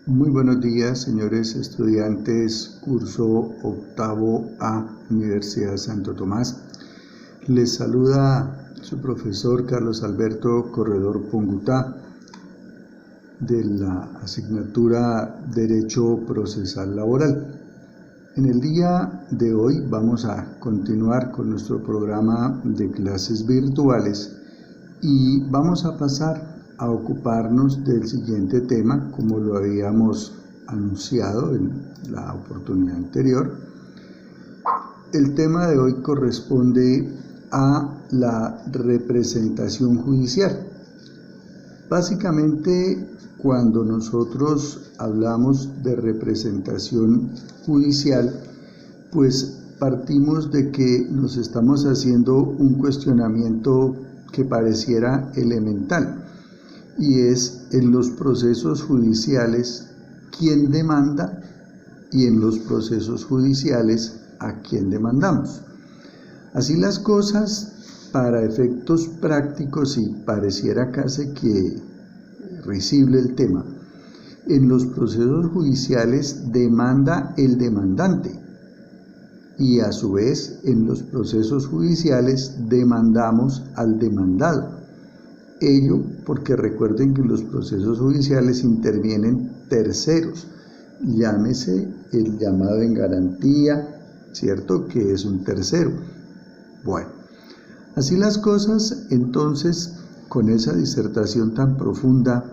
Muy buenos días, señores estudiantes, curso octavo A, Universidad Santo Tomás. Les saluda su profesor Carlos Alberto Corredor Pongutá, de la asignatura Derecho Procesal Laboral. En el día de hoy vamos a continuar con nuestro programa de clases virtuales y vamos a pasar a ocuparnos del siguiente tema, como lo habíamos anunciado en la oportunidad anterior. El tema de hoy corresponde a la representación judicial. Básicamente, cuando nosotros hablamos de representación judicial, pues partimos de que nos estamos haciendo un cuestionamiento que pareciera elemental, y es en los procesos judiciales quién demanda y en los procesos judiciales a quién demandamos. Así las cosas, para efectos prácticos, y pareciera casi que risible el tema, en los procesos judiciales demanda el demandante y a su vez en los procesos judiciales demandamos al demandado. Ello porque recuerden que en los procesos judiciales intervienen terceros, llámese el llamado en garantía, ¿cierto? Que es un tercero. Bueno, así las cosas, entonces, con esa disertación tan profunda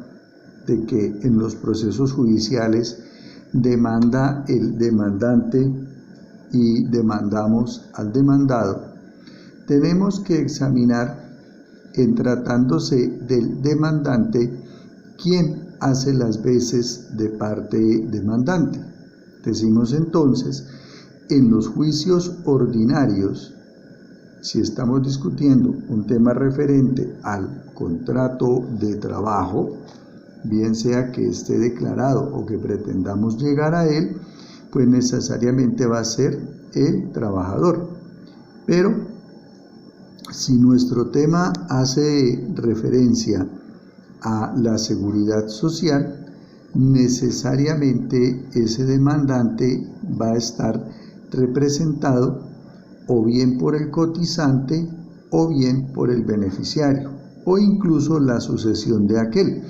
de que en los procesos judiciales demanda el demandante y demandamos al demandado, tenemos que examinar, en tratándose del demandante, quién hace las veces de parte demandante. Decimos entonces, en los juicios ordinarios, si estamos discutiendo un tema referente al contrato de trabajo, bien sea que esté declarado o que pretendamos llegar a él, pues necesariamente va a ser el trabajador. Pero si nuestro tema hace referencia a la seguridad social, necesariamente ese demandante va a estar representado o bien por el cotizante o bien por el beneficiario, o incluso la sucesión de aquel.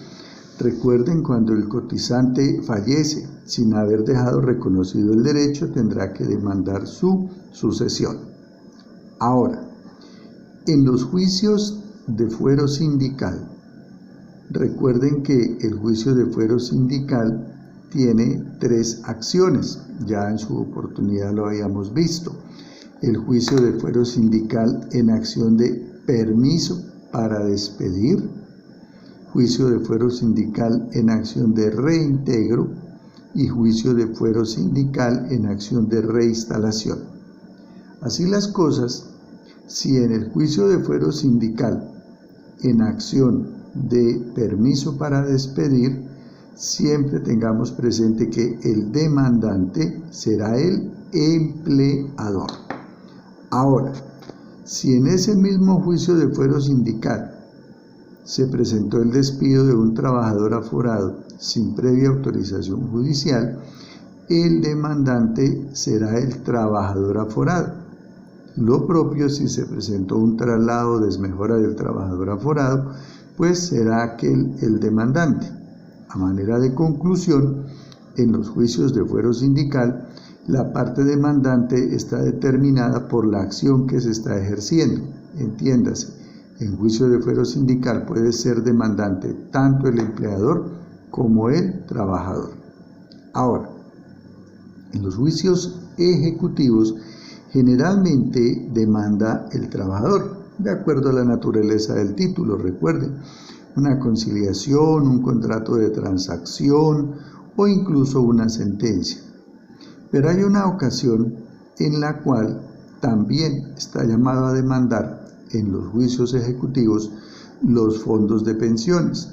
Recuerden, cuando el cotizante fallece sin haber dejado reconocido el derecho, tendrá que demandar su sucesión. Ahora, en los juicios de fuero sindical, recuerden que el juicio de fuero sindical tiene tres acciones, ya en su oportunidad lo habíamos visto. El juicio de fuero sindical en acción de permiso para despedir, juicio de fuero sindical en acción de reintegro y juicio de fuero sindical en acción de reinstalación. Así las cosas, si en el juicio de fuero sindical en acción de permiso para despedir, siempre tengamos presente que el demandante será el empleador. Ahora, si en ese mismo juicio de fuero sindical se presentó el despido de un trabajador aforado sin previa autorización judicial, el demandante será el trabajador aforado. Lo propio si se presentó un traslado o desmejora del trabajador aforado, pues será aquel el demandante. A manera de conclusión, en los juicios de fuero sindical, la parte demandante está determinada por la acción que se está ejerciendo. Entiéndase, en juicio de fuero sindical puede ser demandante tanto el empleador como el trabajador. Ahora, en los juicios ejecutivos, generalmente demanda el trabajador, de acuerdo a la naturaleza del título. Recuerden, una conciliación, un contrato de transacción o incluso una sentencia. Pero hay una ocasión en la cual también está llamado a demandar en los juicios ejecutivos los fondos de pensiones.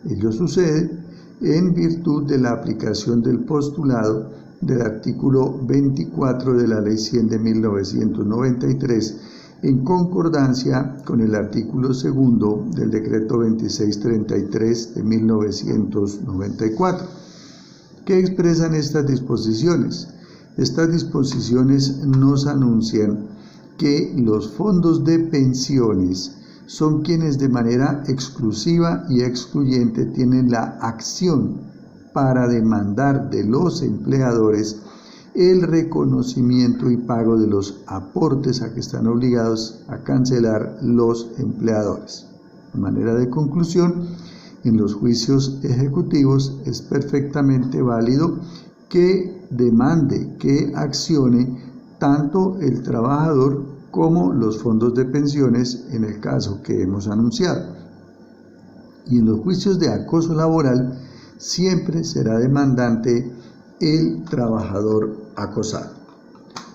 Ello sucede en virtud de la aplicación del postulado del artículo 24 de la Ley 100 de 1993, en concordancia con el artículo 2 del Decreto 2633 de 1994. ¿Qué expresan estas disposiciones? Estas disposiciones nos anuncian que los fondos de pensiones son quienes de manera exclusiva y excluyente tienen la acción para demandar de los empleadores el reconocimiento y pago de los aportes a que están obligados a cancelar los empleadores. De manera de conclusión, en los juicios ejecutivos es perfectamente válido que demande, que accione tanto el trabajador como los fondos de pensiones en el caso que hemos anunciado. Y en los juicios de acoso laboral siempre será demandante el trabajador acosado.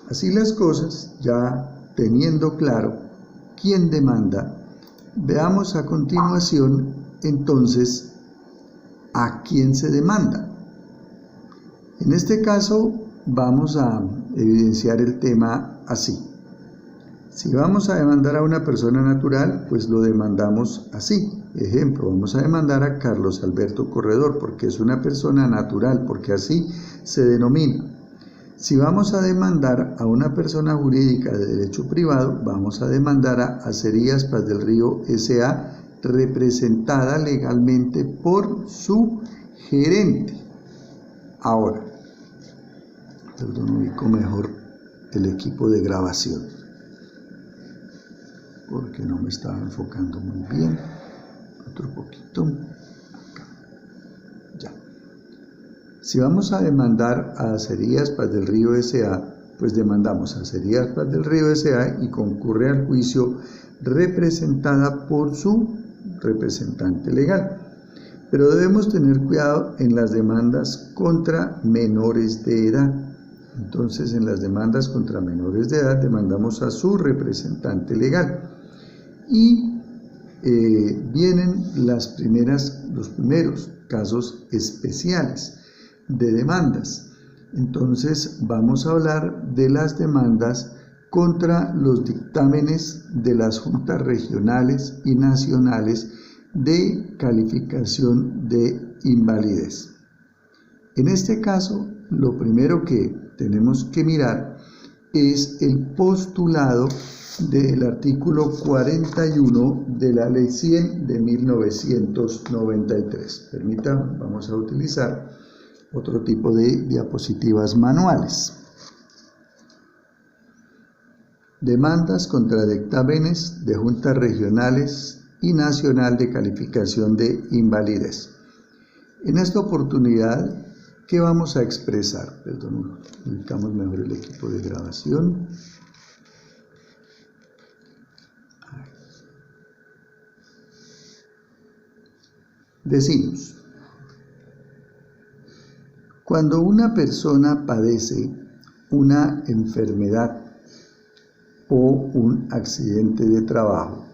Así las cosas, ya teniendo claro quién demanda, veamos a continuación entonces a quién se demanda. En este caso vamos a evidenciar el tema así. Si vamos a demandar a una persona natural, pues lo demandamos así. Ejemplo, vamos a demandar a Carlos Alberto Corredor porque es una persona natural, porque así se denomina. Si vamos a demandar a una persona jurídica de derecho privado, vamos a demandar a Acerías Paz del Río S.A., representada legalmente por su gerente. Ahora, ubico mejor el equipo de grabación, porque no me estaba enfocando muy bien. Otro poquito. Acá. Ya. Si vamos a demandar a Acerías Paz del Río S.A., pues demandamos a Acerías Paz del Río S.A. y concurre al juicio representada por su representante legal. Pero debemos tener cuidado en las demandas contra menores de edad. Entonces, en las demandas contra menores de edad demandamos a su representante legal. Y vienen los primeros casos especiales de demandas. Entonces vamos a hablar de las demandas contra los dictámenes de las juntas regionales y nacionales de calificación de invalidez. En este caso, lo primero que tenemos que mirar es el postulado del artículo 41 de la Ley 100 de 1993. Permítanme, vamos a utilizar otro tipo de diapositivas manuales. Demandas contra dictámenes de juntas regionales y nacional de calificación de invalidez. En esta oportunidad, ¿qué vamos a expresar? Perdón, ubicamos mejor el equipo de grabación. Decimos, cuando una persona padece una enfermedad o un accidente de trabajo,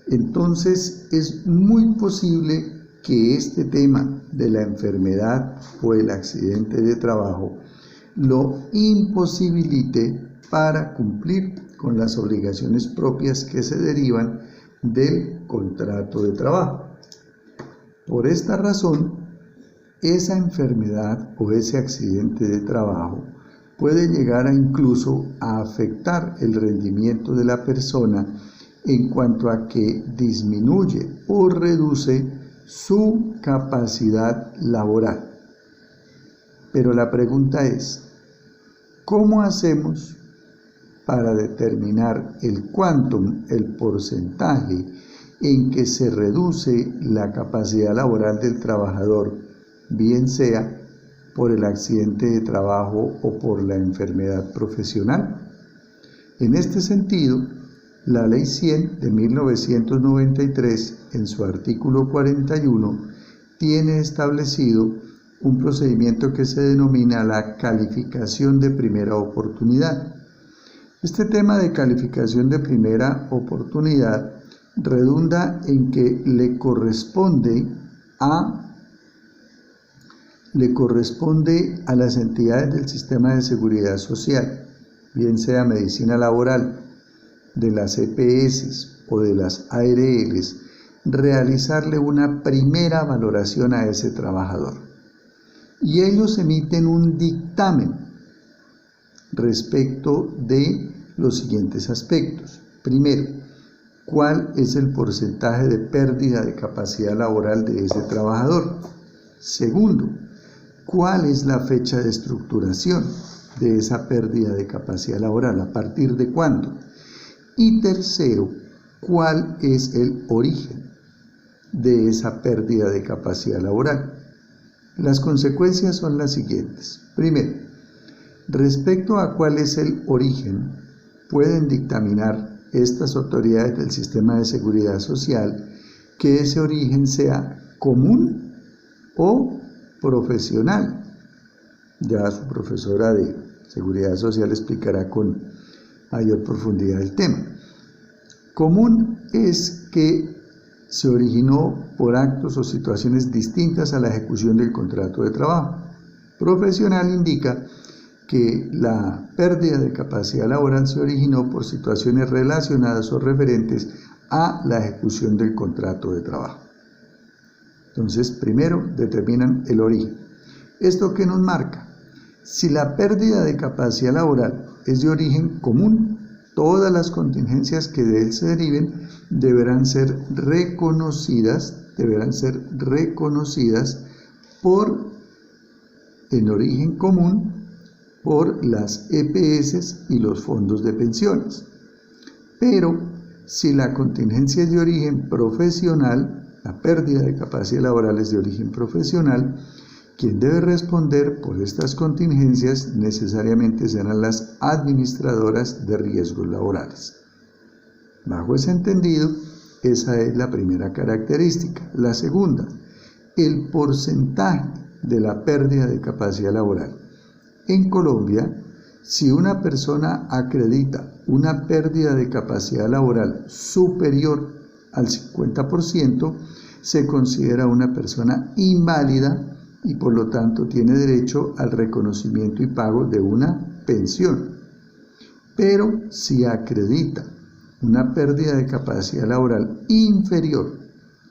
entonces es muy posible que este tema de la enfermedad o el accidente de trabajo lo imposibilite para cumplir con las obligaciones propias que se derivan del contrato de trabajo. Por esta razón, esa enfermedad o ese accidente de trabajo puede llegar incluso a afectar el rendimiento de la persona en cuanto a que disminuye o reduce su capacidad laboral. Pero la pregunta es, ¿cómo hacemos para determinar el quantum, el porcentaje en que se reduce la capacidad laboral del trabajador, bien sea por el accidente de trabajo o por la enfermedad profesional? En este sentido, la Ley 100 de 1993, en su artículo 41, tiene establecido un procedimiento que se denomina la calificación de primera oportunidad. Este tema de calificación de primera oportunidad redunda en que le corresponde a las entidades del sistema de seguridad social, bien sea medicina laboral, de las EPS o de las ARLs, realizarle una primera valoración a ese trabajador. y ellos emiten un dictamen respecto de los siguientes aspectos. Primero, ¿cuál es el porcentaje de pérdida de capacidad laboral de ese trabajador? Segundo, ¿cuál es la fecha de estructuración de esa pérdida de capacidad laboral? ¿A partir de cuándo? Y tercero, ¿cuál es el origen de esa pérdida de capacidad laboral? Las consecuencias son las siguientes. Primero, respecto a cuál es el origen, pueden dictaminar estas autoridades del sistema de seguridad social que ese origen sea común o profesional. Ya su profesora de seguridad social explicará con mayor profundidad el tema. Común es que se originó por actos o situaciones distintas a la ejecución del contrato de trabajo. Profesional indica que la pérdida de capacidad laboral se originó por situaciones relacionadas o referentes a la ejecución del contrato de trabajo. Entonces, primero determinan el origen. ¿Esto qué nos marca? Si la pérdida de capacidad laboral es de origen común, todas las contingencias que de él se deriven deberán ser reconocidas en origen común por las EPS y los fondos de pensiones. Pero si la contingencia es de origen profesional, la pérdida de capacidad laboral es de origen profesional, quien debe responder por estas contingencias necesariamente serán las administradoras de riesgos laborales. Bajo ese entendido, esa es la primera característica. La segunda, el porcentaje de la pérdida de capacidad laboral. En Colombia, si una persona acredita una pérdida de capacidad laboral superior al 50%, se considera una persona inválida y por lo tanto tiene derecho al reconocimiento y pago de una pensión. Pero si acredita una pérdida de capacidad laboral inferior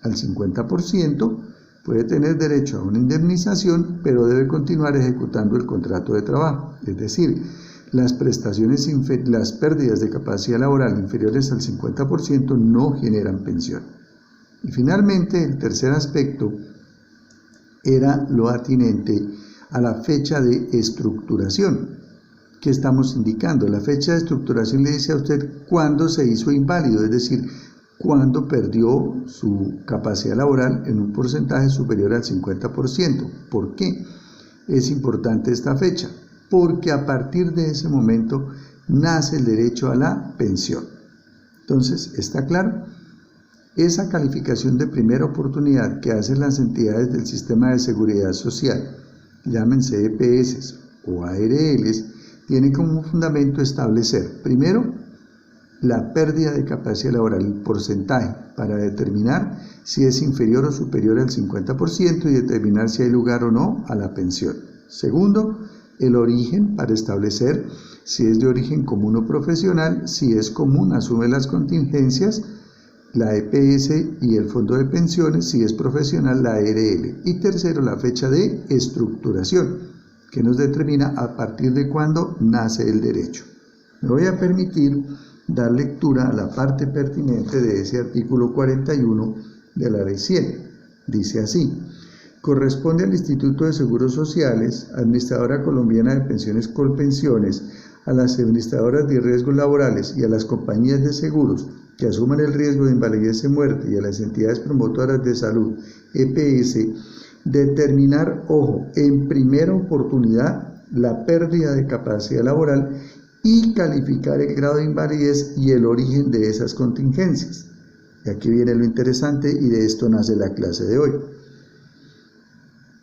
al 50%, puede tener derecho a una indemnización, pero debe continuar ejecutando el contrato de trabajo. Es decir, las pérdidas de capacidad laboral inferiores al 50% no generan pensión. Y finalmente, el tercer aspecto era lo atinente a la fecha de estructuración. ¿Qué estamos indicando? La fecha de estructuración le dice a usted cuándo se hizo inválido, es decir, cuándo perdió su capacidad laboral en un porcentaje superior al 50%. ¿Por qué es importante esta fecha? Porque a partir de ese momento nace el derecho a la pensión. Entonces, ¿está claro? Esa calificación de primera oportunidad que hacen las entidades del sistema de seguridad social, llámense EPS o ARLs, tiene como fundamento establecer, primero, la pérdida de capacidad laboral, el porcentaje, para determinar si es inferior o superior al 50% y determinar si hay lugar o no a la pensión. Segundo, el origen, para establecer si es de origen común o profesional. Si es común, asume las contingencias, la EPS y el fondo de pensiones. Si es profesional, la ARL. Y tercero, la fecha de estructuración, que nos determina a partir de cuándo nace el derecho. Me voy a permitir dar lectura a la parte pertinente de ese artículo 41 de la Ley 100. Dice así: corresponde al Instituto de Seguros Sociales, Administradora Colombiana de Pensiones Colpensiones, a las administradoras de riesgos laborales y a las compañías de seguros que asuman el riesgo de invalidez y muerte y a las entidades promotoras de salud, EPS, determinar, ojo, en primera oportunidad la pérdida de capacidad laboral y calificar el grado de invalidez y el origen de esas contingencias. Y aquí viene lo interesante y de esto nace la clase de hoy.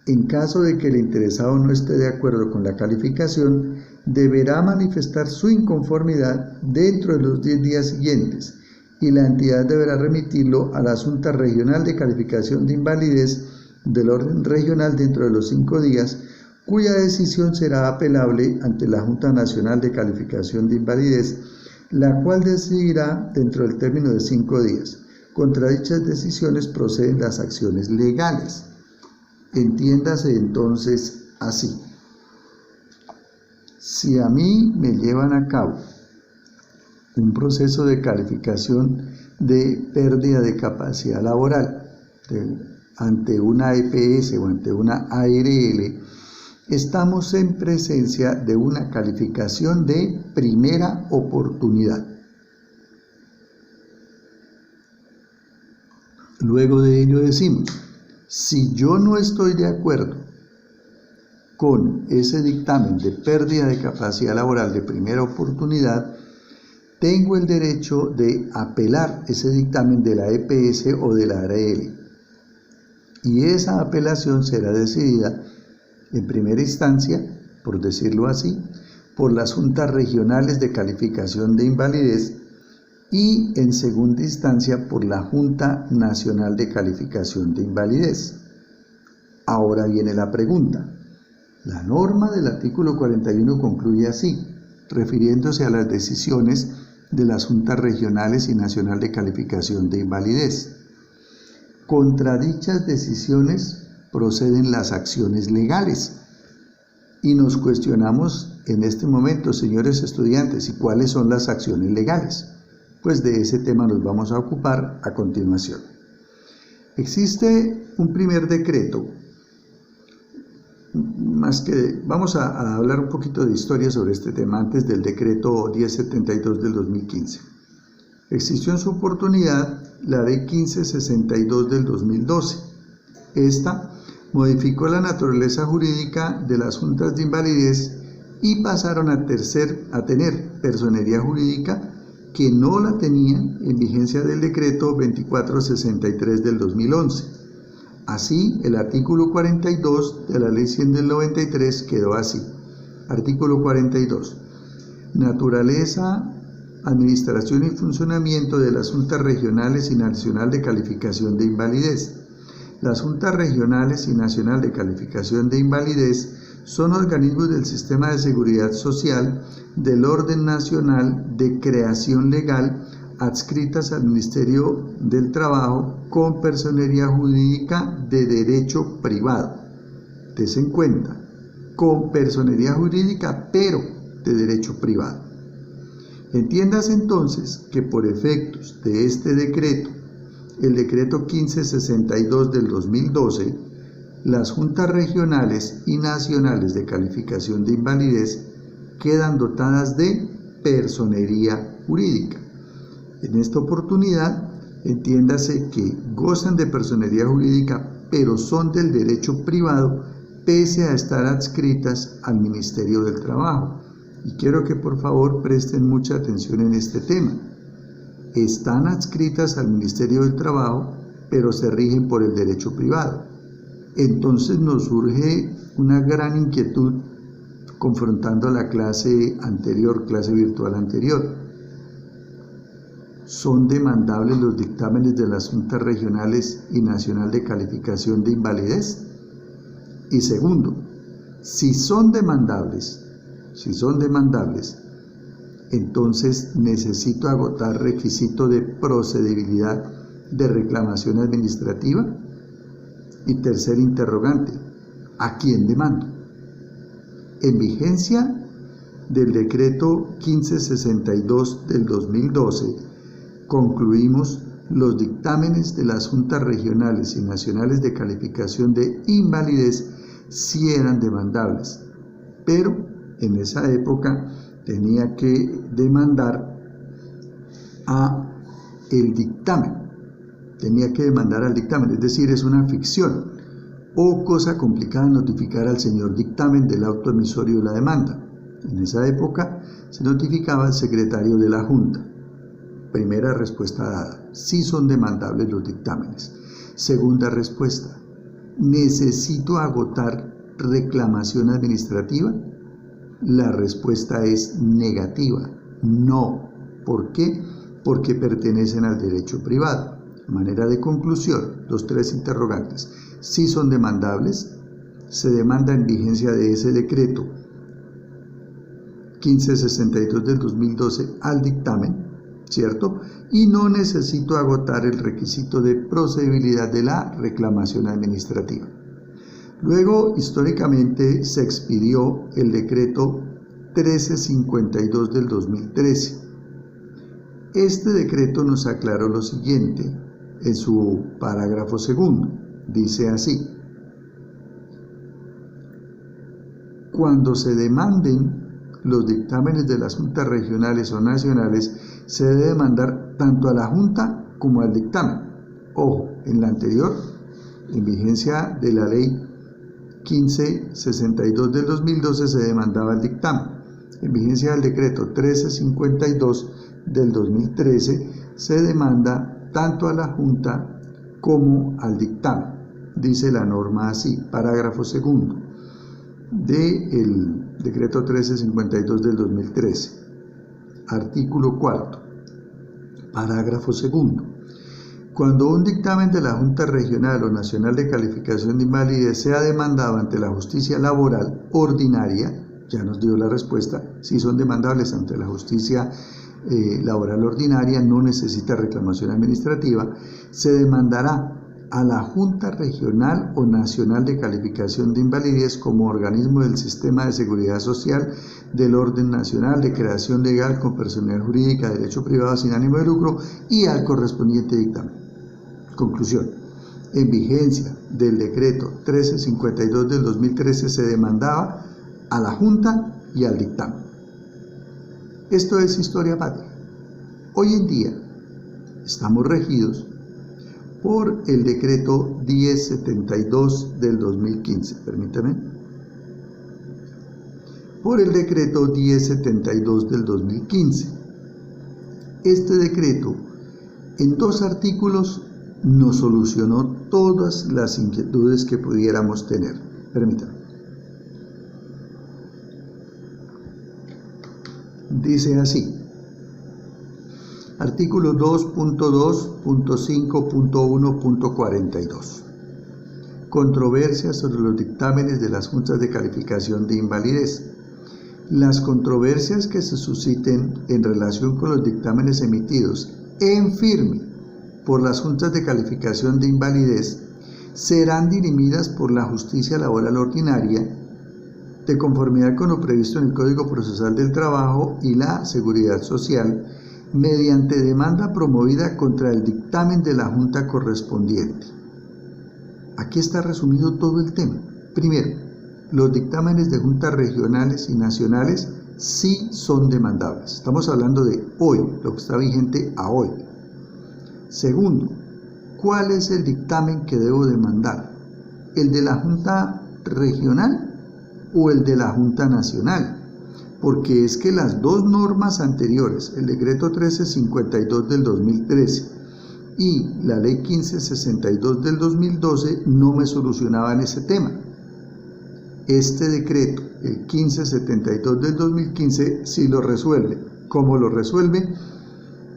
En caso de que el interesado no esté de acuerdo con la calificación, deberá manifestar su inconformidad dentro de los 10 días siguientes y la entidad deberá remitirlo a la Junta Regional de Calificación de Invalidez del orden regional dentro de los 5 días, cuya decisión será apelable ante la Junta Nacional de Calificación de Invalidez, la cual decidirá dentro del término de 5 días. Contra dichas decisiones proceden las acciones legales. Entiéndase entonces así. Si a mí me llevan a cabo un proceso de calificación de pérdida de capacidad laboral ante una EPS o ante una ARL, estamos en presencia de una calificación de primera oportunidad. Luego de ello decimos, si yo no estoy de acuerdo con ese dictamen de pérdida de capacidad laboral de primera oportunidad, tengo el derecho de apelar ese dictamen de la EPS o de la ARL. Y esa apelación será decidida en primera instancia, por decirlo así, por las juntas regionales de calificación de invalidez y en segunda instancia por la Junta Nacional de Calificación de Invalidez. Ahora viene la pregunta. La norma del artículo 41 concluye así, refiriéndose a las decisiones de las juntas regionales y nacional de calificación de invalidez. Contra dichas decisiones proceden las acciones legales. Y nos cuestionamos en este momento, señores estudiantes, ¿y cuáles son las acciones legales? Pues de ese tema nos vamos a ocupar a continuación. Existe un primer decreto, vamos a hablar un poquito de historia sobre este tema antes del decreto 1072 del 2015. Existió en su oportunidad la ley 1562 del 2012. Esta modificó la naturaleza jurídica de las juntas de invalidez y pasaron a tener personería jurídica que no la tenían en vigencia del decreto 2463 del 2011. Así, el artículo 42 de la ley 100 del 93 quedó así. Artículo 42. Naturaleza, administración y funcionamiento de las juntas regionales y nacional de calificación de invalidez. Las juntas regionales y nacional de calificación de invalidez son organismos del sistema de seguridad social del orden nacional de creación legal adscritas al Ministerio del Trabajo con personería jurídica de derecho privado. Tense en cuenta, con personería jurídica pero de derecho privado. Entiéndase entonces que por efectos de este decreto, el decreto 1562 del 2012, las juntas regionales y nacionales de calificación de invalidez quedan dotadas de personería jurídica. En esta oportunidad, entiéndase que gozan de personería jurídica, pero son del derecho privado, pese a estar adscritas al Ministerio del Trabajo. Y quiero que por favor presten mucha atención en este tema. Están adscritas al Ministerio del Trabajo, pero se rigen por el derecho privado. Entonces nos surge una gran inquietud confrontando la clase virtual anterior. ¿Son demandables los dictámenes de las juntas regionales y nacional de calificación de invalidez? Y segundo, si son demandables, entonces necesito agotar requisito de procedibilidad de reclamación administrativa. Y tercer interrogante, ¿a quién demando? En vigencia del decreto 1562 del 2012, concluimos los dictámenes de las juntas regionales y nacionales de calificación de invalidez sí eran demandables, pero en esa época tenía que demandar al dictamen, es decir, es una ficción o cosa complicada notificar al señor dictamen del auto emisorio de la demanda. En esa época se notificaba al secretario de la Junta. Primera respuesta dada, sí son demandables los dictámenes. Segunda respuesta, ¿necesito agotar reclamación administrativa? La respuesta es negativa, no. ¿Por qué? Porque pertenecen al derecho privado. De manera de conclusión, los tres interrogantes, sí son demandables, se demanda en vigencia de ese decreto 1562 del 2012 al dictamen, ¿cierto? Y no necesito agotar el requisito de procedibilidad de la reclamación administrativa. Luego, históricamente, se expidió el decreto 1352 del 2013. Este decreto nos aclaró lo siguiente en su parágrafo segundo. Dice así: cuando se demanden los dictámenes de las juntas regionales o nacionales, se debe demandar tanto a la junta como al dictamen. Ojo, en la anterior, en vigencia de la ley 1562 del 2012, se demandaba el dictamen. En vigencia del decreto 1352 del 2013, se demanda tanto a la junta como al dictamen. Dice la norma así, parágrafo segundo del decreto 1352 del 2013. Artículo cuarto, parágrafo segundo. Cuando un dictamen de la Junta Regional o Nacional de Calificación de Invalidez sea demandado ante la justicia laboral ordinaria, ya nos dio la respuesta, si son demandables ante la justicia laboral ordinaria, no necesita reclamación administrativa, se demandará a la Junta Regional o Nacional de Calificación de Invalidez como organismo del Sistema de Seguridad Social del orden nacional de creación legal con personalidad jurídica de derecho privado sin ánimo de lucro y al correspondiente dictamen. Conclusión. En vigencia del decreto 1352 del 2013 se demandaba a la Junta y al dictamen. Esto es historia patria. Hoy en día estamos regidos por el decreto 1072 del 2015. Permítame. Por el decreto 1072 del 2015. Este decreto, en 2 artículos, nos solucionó todas las inquietudes que pudiéramos tener. Permítame. Dice así: artículo 2.2.5.1.42. Controversias sobre los dictámenes de las juntas de calificación de invalidez. Las controversias que se susciten en relación con los dictámenes emitidos en firme por las juntas de calificación de invalidez serán dirimidas por la justicia laboral ordinaria de conformidad con lo previsto en el Código Procesal del Trabajo y la Seguridad Social, mediante demanda promovida contra el dictamen de la junta correspondiente. Aquí está resumido todo el tema. Primero, los dictámenes de juntas regionales y nacionales sí son demandables. Estamos hablando de hoy, lo que está vigente a hoy. Segundo, ¿cuál es el dictamen que debo demandar? ¿El de la junta regional o el de la junta nacional? Porque es que las 2 normas anteriores, el decreto 1352 del 2013 y la ley 1562 del 2012, no me solucionaban ese tema. Este decreto, el 1572 del 2015, sí lo resuelve. ¿Cómo lo resuelve?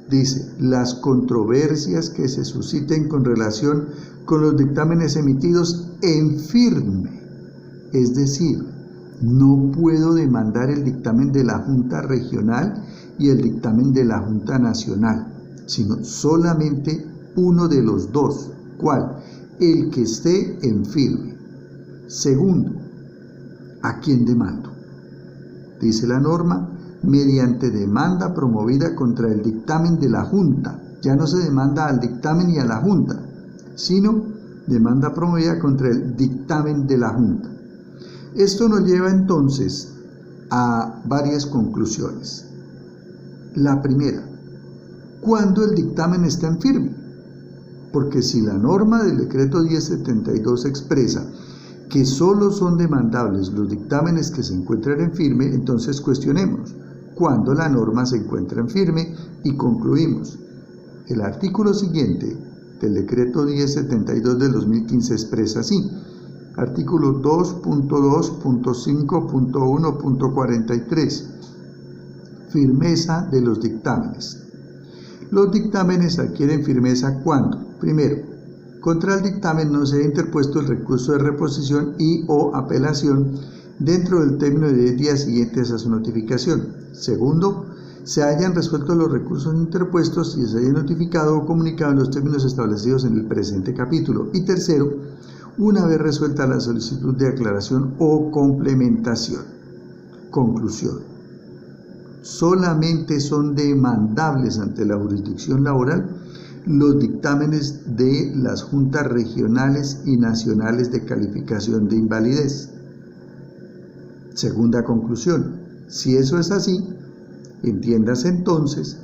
Dice: las controversias que se susciten con relación con los dictámenes emitidos en firme, es decir, no puedo demandar el dictamen de la Junta Regional y el dictamen de la Junta Nacional, sino solamente uno de los 2. ¿Cuál? El que esté en firme. Segundo, ¿a quién demando? Dice la norma: mediante demanda promovida contra el dictamen de la Junta. Ya no se demanda al dictamen y a la Junta, sino demanda promovida contra el dictamen de la Junta. Esto nos lleva entonces a varias conclusiones. La primera, ¿cuándo el dictamen está en firme? Porque si la norma del decreto 1072 expresa que solo son demandables los dictámenes que se encuentran en firme, entonces cuestionemos cuándo la norma se encuentra en firme y concluimos. El artículo siguiente del decreto 1072 del 2015 expresa así: artículo 2.2.5.1.43. Firmeza de los dictámenes. Los dictámenes adquieren firmeza cuando, primero, contra el dictamen no se ha interpuesto el recurso de reposición y o apelación dentro del término de 10 días siguientes a su notificación. Segundo, se hayan resuelto los recursos interpuestos y se haya notificado o comunicado en los términos establecidos en el presente capítulo. Y tercero, una vez resuelta la solicitud de aclaración o complementación. Conclusión. Solamente son demandables ante la jurisdicción laboral los dictámenes de las juntas regionales y nacionales de calificación de invalidez. Segunda conclusión. Si eso es así, entiéndase entonces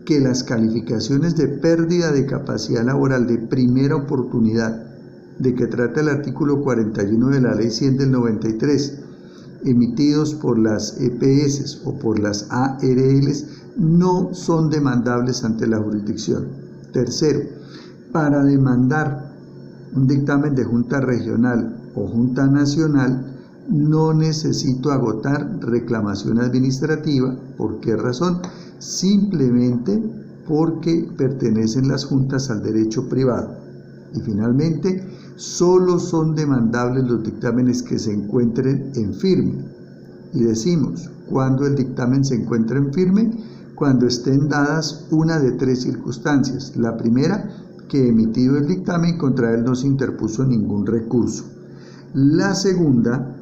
que las calificaciones de pérdida de capacidad laboral de primera oportunidad, de que trata el artículo 41 de la Ley 100 del 93, emitidos por las EPS o por las ARLs, no son demandables ante la jurisdicción. Tercero, para demandar un dictamen de junta regional o junta nacional, no necesito agotar reclamación administrativa. ¿Por qué razón? Simplemente porque pertenecen las juntas al derecho privado. Y finalmente, solo son demandables los dictámenes que se encuentren en firme. Y decimos, ¿cuándo el dictamen se encuentra en firme? Cuando estén dadas una de tres circunstancias. La primera, que emitido el dictamen, contra él no se interpuso ningún recurso. La segunda,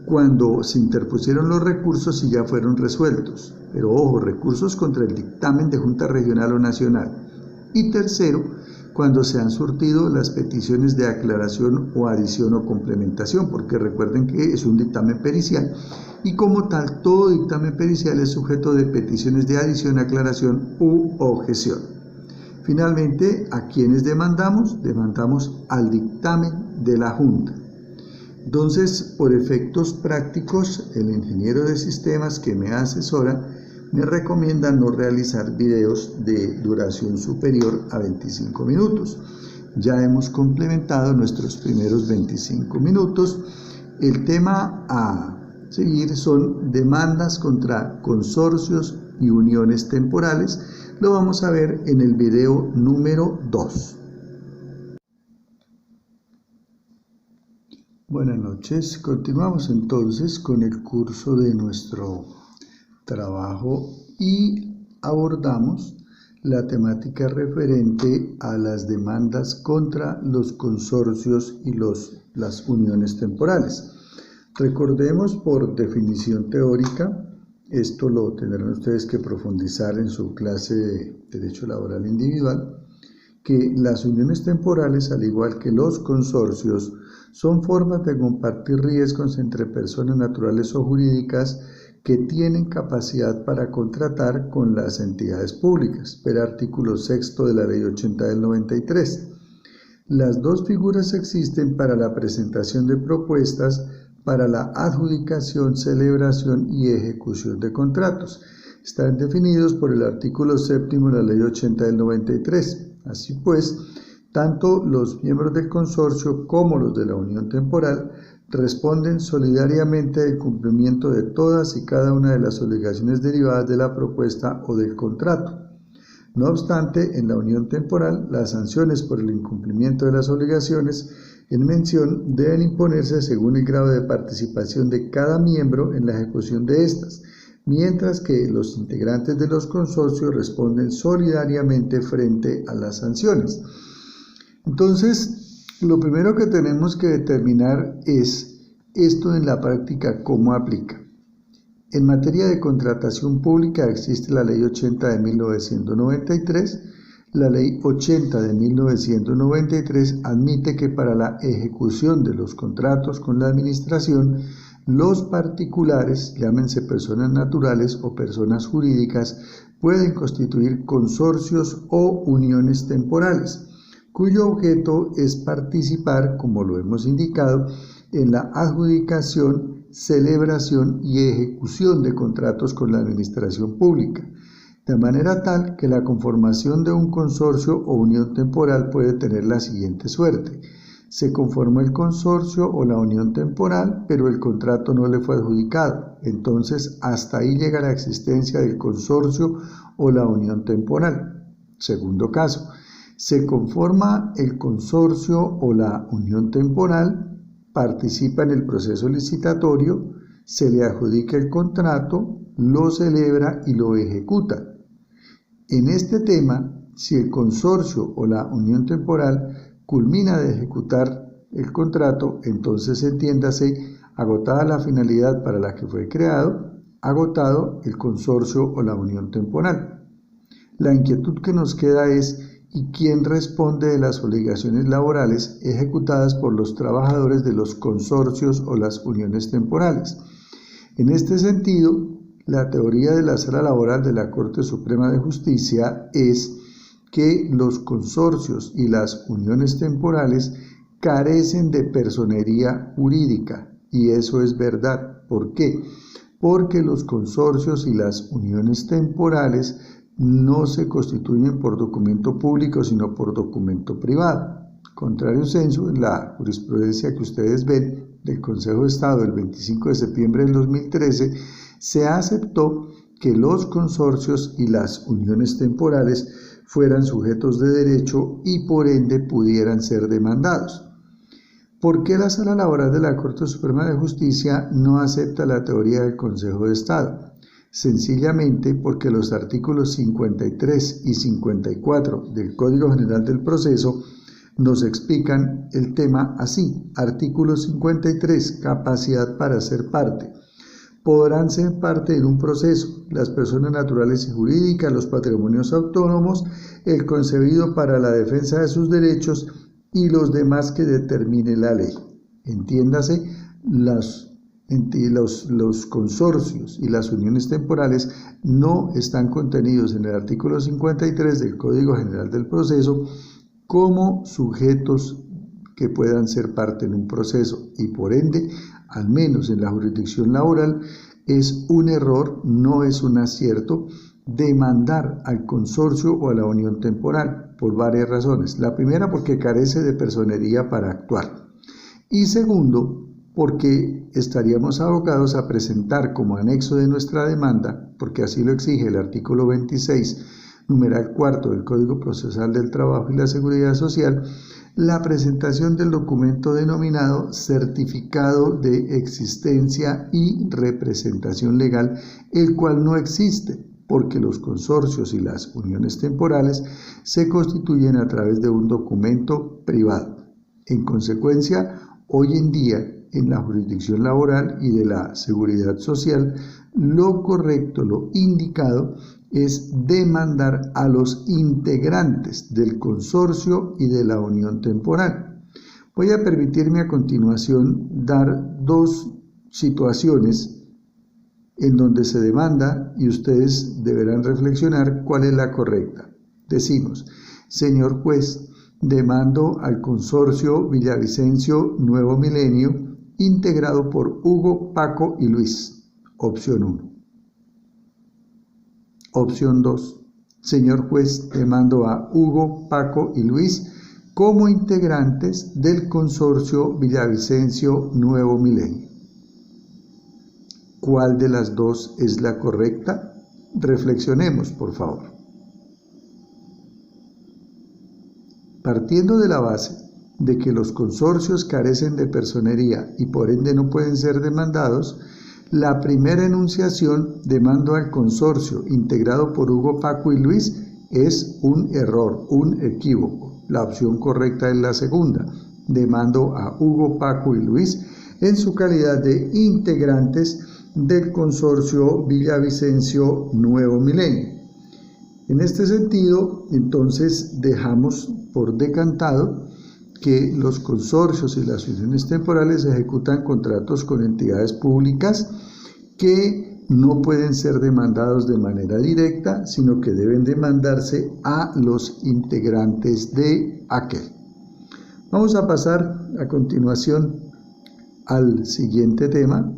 cuando se interpusieron los recursos y ya fueron resueltos. Pero ojo, recursos contra el dictamen de junta regional o nacional. Y tercero, cuando se han surtido las peticiones de aclaración o adición o complementación, porque recuerden que es un dictamen pericial y como tal todo dictamen pericial es sujeto de peticiones de adición, aclaración u objeción. Finalmente, ¿a quiénes demandamos? Demandamos al dictamen de la Junta. Entonces, por efectos prácticos, el ingeniero de sistemas que me asesora me recomienda no realizar videos de duración superior a 25 minutos. Ya hemos complementado nuestros primeros 25 minutos. El tema a seguir son demandas contra consorcios y uniones temporales. Lo vamos a ver en el video número 2. Buenas noches. Continuamos entonces con el curso de nuestro trabajo y abordamos la temática referente a las demandas contra los consorcios y las uniones temporales. Recordemos por definición teórica, esto lo tendrán ustedes que profundizar en su clase de Derecho Laboral Individual, que las uniones temporales, al igual que los consorcios, son formas de compartir riesgos entre personas naturales o jurídicas que tienen capacidad para contratar con las entidades públicas, ver artículo 6 de la Ley 80 del 93. Las dos figuras existen para la presentación de propuestas para la adjudicación, celebración y ejecución de contratos. Están definidos por el artículo 7 de la Ley 80 del 93. Así pues, tanto los miembros del consorcio como los de la unión temporal responden solidariamente del cumplimiento de todas y cada una de las obligaciones derivadas de la propuesta o del contrato. No obstante, en la unión temporal, las sanciones por el incumplimiento de las obligaciones en mención deben imponerse según el grado de participación de cada miembro en la ejecución de estas, mientras que los integrantes de los consorcios responden solidariamente frente a las sanciones. Entonces, lo primero que tenemos que determinar es esto en la práctica, ¿cómo aplica? En materia de contratación pública existe la Ley 80 de 1993. La Ley 80 de 1993 admite que para la ejecución de los contratos con la administración, los particulares, llámense personas naturales o personas jurídicas, pueden constituir consorcios o uniones temporales, cuyo objeto es participar, como lo hemos indicado, en la adjudicación, celebración y ejecución de contratos con la administración pública, de manera tal que la conformación de un consorcio o unión temporal puede tener la siguiente suerte. Se conformó el consorcio o la unión temporal, pero el contrato no le fue adjudicado. Entonces, hasta ahí llega la existencia del consorcio o la unión temporal. Segundo caso, se conforma el consorcio o la unión temporal, participa en el proceso licitatorio, se le adjudica el contrato, lo celebra y lo ejecuta. En este tema, si el consorcio o la unión temporal culmina de ejecutar el contrato, entonces entiéndase, agotada la finalidad para la que fue creado, agotado el consorcio o la unión temporal. La inquietud que nos queda es: ¿y quién responde de las obligaciones laborales ejecutadas por los trabajadores de los consorcios o las uniones temporales? En este sentido, la teoría de la sala laboral de la Corte Suprema de Justicia es que los consorcios y las uniones temporales carecen de personería jurídica, y eso es verdad. ¿Por qué? Porque los consorcios y las uniones temporales no se constituyen por documento público, sino por documento privado. Contrario sensu, en la jurisprudencia que ustedes ven del Consejo de Estado del 25 de septiembre del 2013, se aceptó que los consorcios y las uniones temporales fueran sujetos de derecho y por ende pudieran ser demandados. ¿Por qué la Sala Laboral de la Corte Suprema de Justicia no acepta la teoría del Consejo de Estado? Sencillamente porque los artículos 53 y 54 del Código General del Proceso nos explican el tema así. Artículo 53, capacidad para ser parte. Podrán ser parte en un proceso las personas naturales y jurídicas, los patrimonios autónomos, el concebido para la defensa de sus derechos y los demás que determine la ley. Entiéndase, los consorcios y las uniones temporales no están contenidos en el artículo 53 del Código General del Proceso como sujetos que puedan ser parte en un proceso, y por ende, al menos en la jurisdicción laboral, es un error, no es un acierto, demandar al consorcio o a la unión temporal por varias razones. La primera, porque carece de personería para actuar, y segundo, porque estaríamos abocados a presentar como anexo de nuestra demanda, porque así lo exige el artículo 26, numeral 4 del Código Procesal del Trabajo y la Seguridad Social, la presentación del documento denominado certificado de existencia y representación legal, el cual no existe, porque los consorcios y las uniones temporales se constituyen a través de un documento privado. En consecuencia, hoy en día, en la jurisdicción laboral y de la seguridad social, lo correcto, lo indicado, es demandar a los integrantes del consorcio y de la unión temporal. Voy a permitirme a continuación dar dos situaciones en donde se demanda y ustedes deberán reflexionar cuál es la correcta. Decimos: señor juez, demando al consorcio Villavicencio Nuevo Milenio, integrado por Hugo, Paco y Luis. Opción 1. Opción 2. Señor juez, demando a Hugo, Paco y Luis como integrantes del consorcio Villavicencio Nuevo Milenio. ¿Cuál de las dos es la correcta? Reflexionemos, por favor. Partiendo de la base de que los consorcios carecen de personería y por ende no pueden ser demandados, la primera enunciación, demando al consorcio integrado por Hugo, Paco y Luis, es un error, un equívoco. La opción correcta es la segunda: demando a Hugo, Paco y Luis en su calidad de integrantes del consorcio Villavicencio Nuevo Milenio. En este sentido, entonces, dejamos por decantado que los consorcios y las uniones temporales ejecutan contratos con entidades públicas que no pueden ser demandados de manera directa, sino que deben demandarse a los integrantes de aquel. Vamos a pasar a continuación al siguiente tema.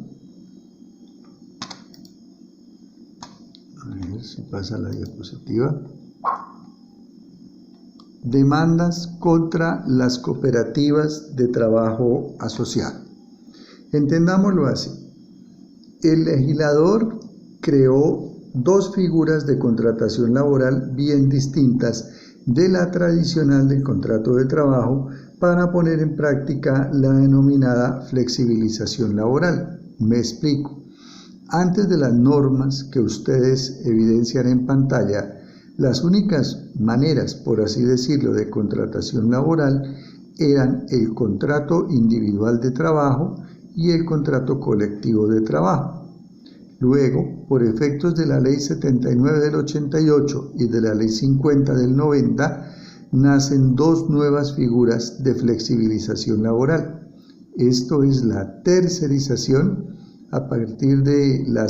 A ver si pasa la diapositiva. Demandas contra las cooperativas de trabajo asociado. Entendámoslo así. El legislador creó dos figuras de contratación laboral bien distintas de la tradicional del contrato de trabajo para poner en práctica la denominada flexibilización laboral. Me explico. Antes de las normas que ustedes evidencian en pantalla, las únicas maneras, por así decirlo, de contratación laboral eran el contrato individual de trabajo y el contrato colectivo de trabajo. Luego, por efectos de la Ley 79 del 88 y de la Ley 50 del 90, nacen dos nuevas figuras de flexibilización laboral. Esto es la tercerización a partir de la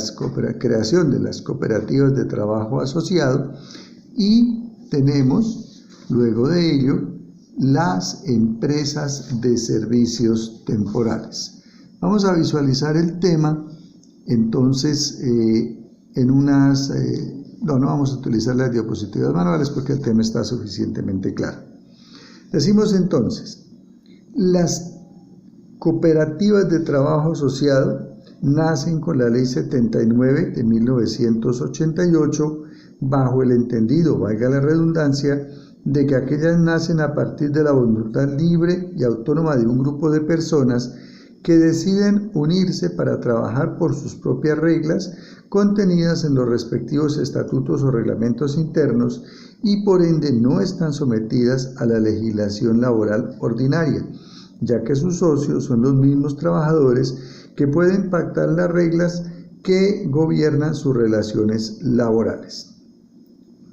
creación de las cooperativas de trabajo asociado, y tenemos, luego de ello, las empresas de servicios temporales. Vamos a visualizar el tema, entonces, no vamos a utilizar las diapositivas manuales porque el tema está suficientemente claro. Decimos entonces, las cooperativas de trabajo asociado nacen con la Ley 79 de 1988 bajo el entendido, valga la redundancia, de que aquellas nacen a partir de la voluntad libre y autónoma de un grupo de personas que deciden unirse para trabajar por sus propias reglas contenidas en los respectivos estatutos o reglamentos internos y por ende no están sometidas a la legislación laboral ordinaria, ya que sus socios son los mismos trabajadores que pueden pactar las reglas que gobiernan sus relaciones laborales.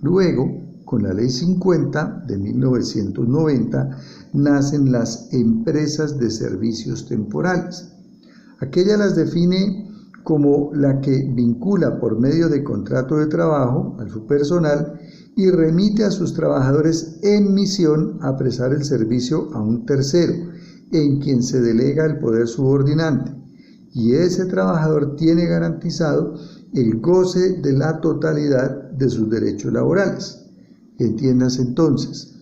Luego, con la Ley 50 de 1990, nacen las empresas de servicios temporales. Aquella las define como la que vincula por medio de contrato de trabajo a su personal y remite a sus trabajadores en misión a prestar el servicio a un tercero, en quien se delega el poder subordinante, y ese trabajador tiene garantizado el goce de la totalidad de sus derechos laborales. Entiéndase entonces,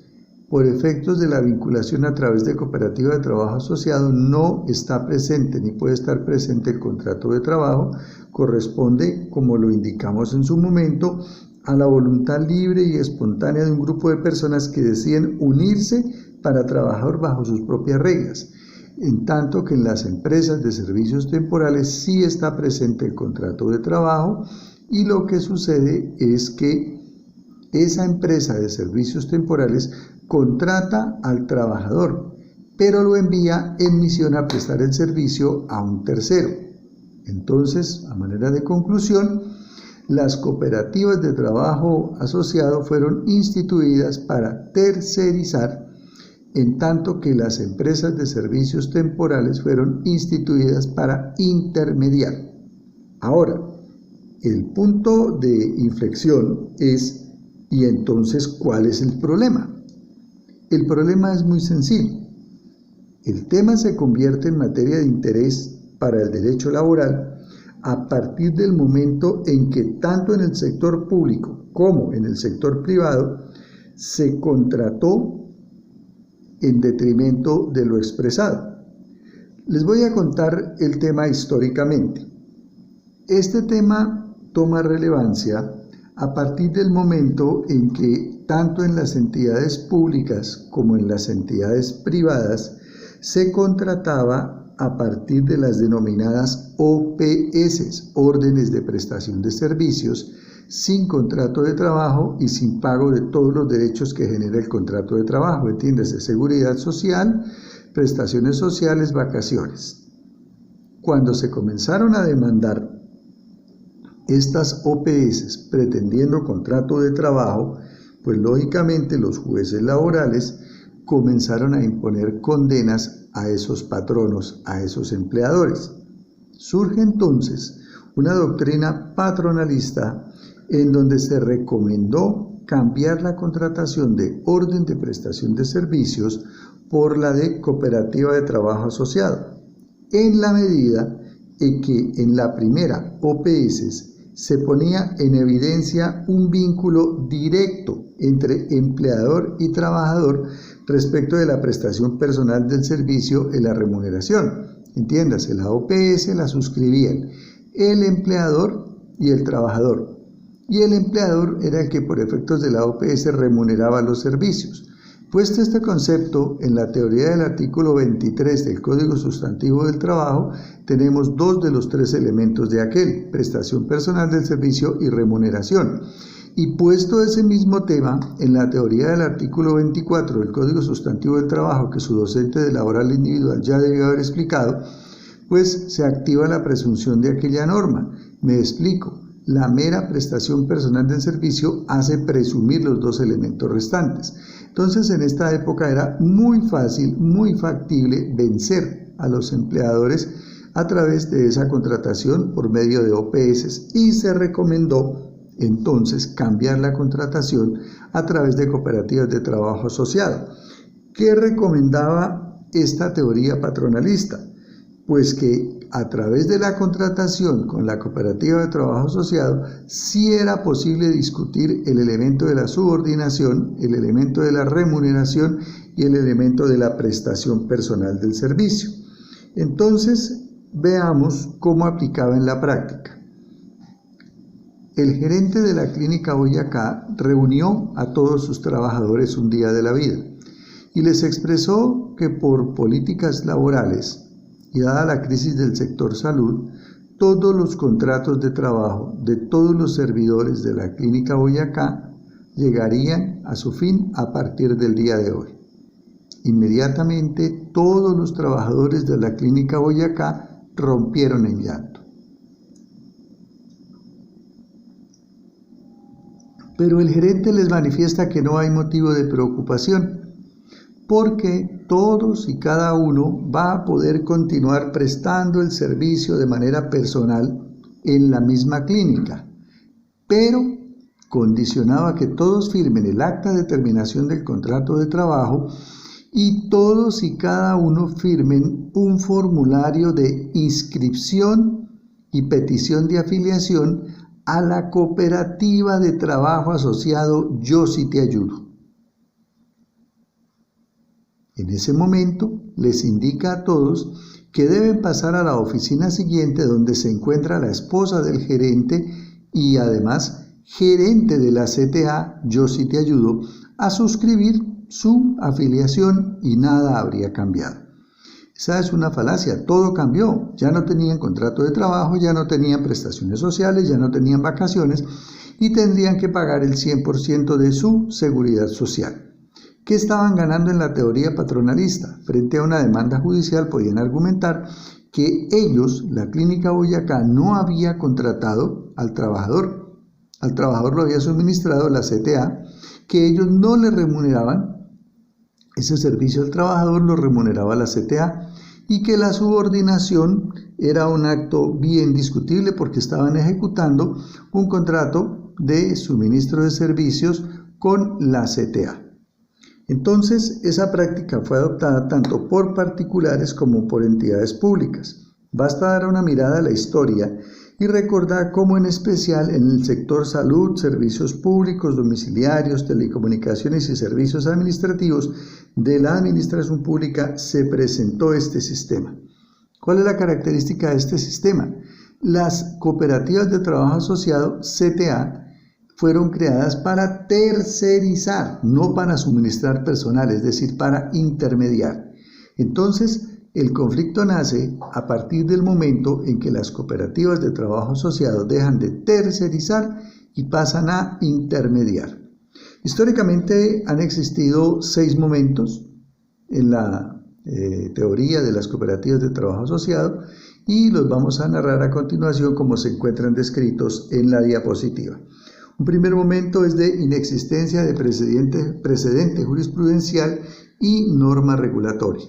por efectos de la vinculación a través de cooperativa de trabajo asociado no está presente ni puede estar presente el contrato de trabajo, corresponde, como lo indicamos en su momento, a la voluntad libre y espontánea de un grupo de personas que deciden unirse para trabajar bajo sus propias reglas, en tanto que en las empresas de servicios temporales sí está presente el contrato de trabajo, y lo que sucede es que esa empresa de servicios temporales contrata al trabajador, pero lo envía en misión a prestar el servicio a un tercero. Entonces, a manera de conclusión, las cooperativas de trabajo asociado fueron instituidas para tercerizar, en tanto que las empresas de servicios temporales fueron instituidas para intermediar. Ahora, el punto de inflexión es, ¿y entonces cuál es el problema? El problema es muy sencillo. El tema se convierte en materia de interés para el derecho laboral a partir del momento en que tanto en el sector público como en el sector privado se contrató en detrimento de lo expresado. Les voy a contar el tema históricamente. Este tema toma relevancia a partir del momento en que tanto en las entidades públicas como en las entidades privadas se contrataba a partir de las denominadas OPS, órdenes de prestación de servicios, sin contrato de trabajo y sin pago de todos los derechos que genera el contrato de trabajo, entiéndase, seguridad social, prestaciones sociales, vacaciones. Cuando se comenzaron a demandar estas OPS pretendiendo contrato de trabajo, pues lógicamente los jueces laborales comenzaron a imponer condenas a esos patronos, a esos empleadores. Surge entonces una doctrina patronalista en donde se recomendó cambiar la contratación de orden de prestación de servicios por la de cooperativa de trabajo asociado, en la medida en que en la primera OPS se ponía en evidencia un vínculo directo entre empleador y trabajador respecto de la prestación personal del servicio en la remuneración. Entiéndase, la OPS la suscribían el empleador y el trabajador, y el empleador era el que por efectos de la OPS remuneraba los servicios. Puesto este concepto en la teoría del artículo 23 del Código Sustantivo del Trabajo, tenemos dos de los tres elementos de aquel: prestación personal del servicio y remuneración. Y puesto ese mismo tema en la teoría del artículo 24 del Código Sustantivo del Trabajo, que su docente de laboral individual ya debió haber explicado, pues se activa la presunción de aquella norma. Me explico. La mera prestación personal del servicio hace presumir los dos elementos restantes. Entonces, en esta época era muy fácil, muy factible vencer a los empleadores a través de esa contratación por medio de OPS, y se recomendó entonces cambiar la contratación a través de cooperativas de trabajo asociado. ¿Qué recomendaba esta teoría patronalista? Pues que a través de la contratación con la cooperativa de trabajo asociado sí era posible discutir el elemento de la subordinación, el elemento de la remuneración y el elemento de la prestación personal del servicio. Entonces, veamos cómo aplicaba en la práctica. El gerente de la Clínica Boyacá reunió a todos sus trabajadores un día de la vida y les expresó que por políticas laborales y dada la crisis del sector salud, todos los contratos de trabajo de todos los servidores de la Clínica Boyacá llegarían a su fin a partir del día de hoy. Inmediatamente todos los trabajadores de la Clínica Boyacá rompieron en llanto. Pero el gerente les manifiesta que no hay motivo de preocupación, porque todos y cada uno va a poder continuar prestando el servicio de manera personal en la misma clínica, pero condicionado a que todos firmen el acta de terminación del contrato de trabajo y todos y cada uno firmen un formulario de inscripción y petición de afiliación a la cooperativa de trabajo asociado Yo Sí Te Ayudo. En ese momento les indica a todos que deben pasar a la oficina siguiente, donde se encuentra la esposa del gerente y además gerente de la CTA Yo Sí Te Ayudo, a suscribir su afiliación y nada habría cambiado. Esa es una falacia, todo cambió, ya no tenían contrato de trabajo, ya no tenían prestaciones sociales, ya no tenían vacaciones y tendrían que pagar el 100% de su seguridad social. ¿Qué estaban ganando en la teoría patronalista? Frente a una demanda judicial podían argumentar que ellos, la Clínica Boyacá, no había contratado al trabajador lo había suministrado la CTA, que ellos no le remuneraban, ese servicio al trabajador lo remuneraba la CTA, y que la subordinación era un acto bien discutible porque estaban ejecutando un contrato de suministro de servicios con la CTA. Entonces, esa práctica fue adoptada tanto por particulares como por entidades públicas. Basta dar una mirada a la historia y recordar cómo en especial en el sector salud, servicios públicos, domiciliarios, telecomunicaciones y servicios administrativos de la administración pública se presentó este sistema. ¿Cuál es la característica de este sistema? Las cooperativas de trabajo asociado, CTA, fueron creadas para tercerizar, no para suministrar personal, es decir, para intermediar. Entonces, el conflicto nace a partir del momento en que las cooperativas de trabajo asociado dejan de tercerizar y pasan a intermediar. Históricamente han existido 6 momentos en la teoría de las cooperativas de trabajo asociado y los vamos a narrar a continuación como se encuentran descritos en la diapositiva. Un primer momento es de inexistencia de precedente jurisprudencial y norma regulatoria.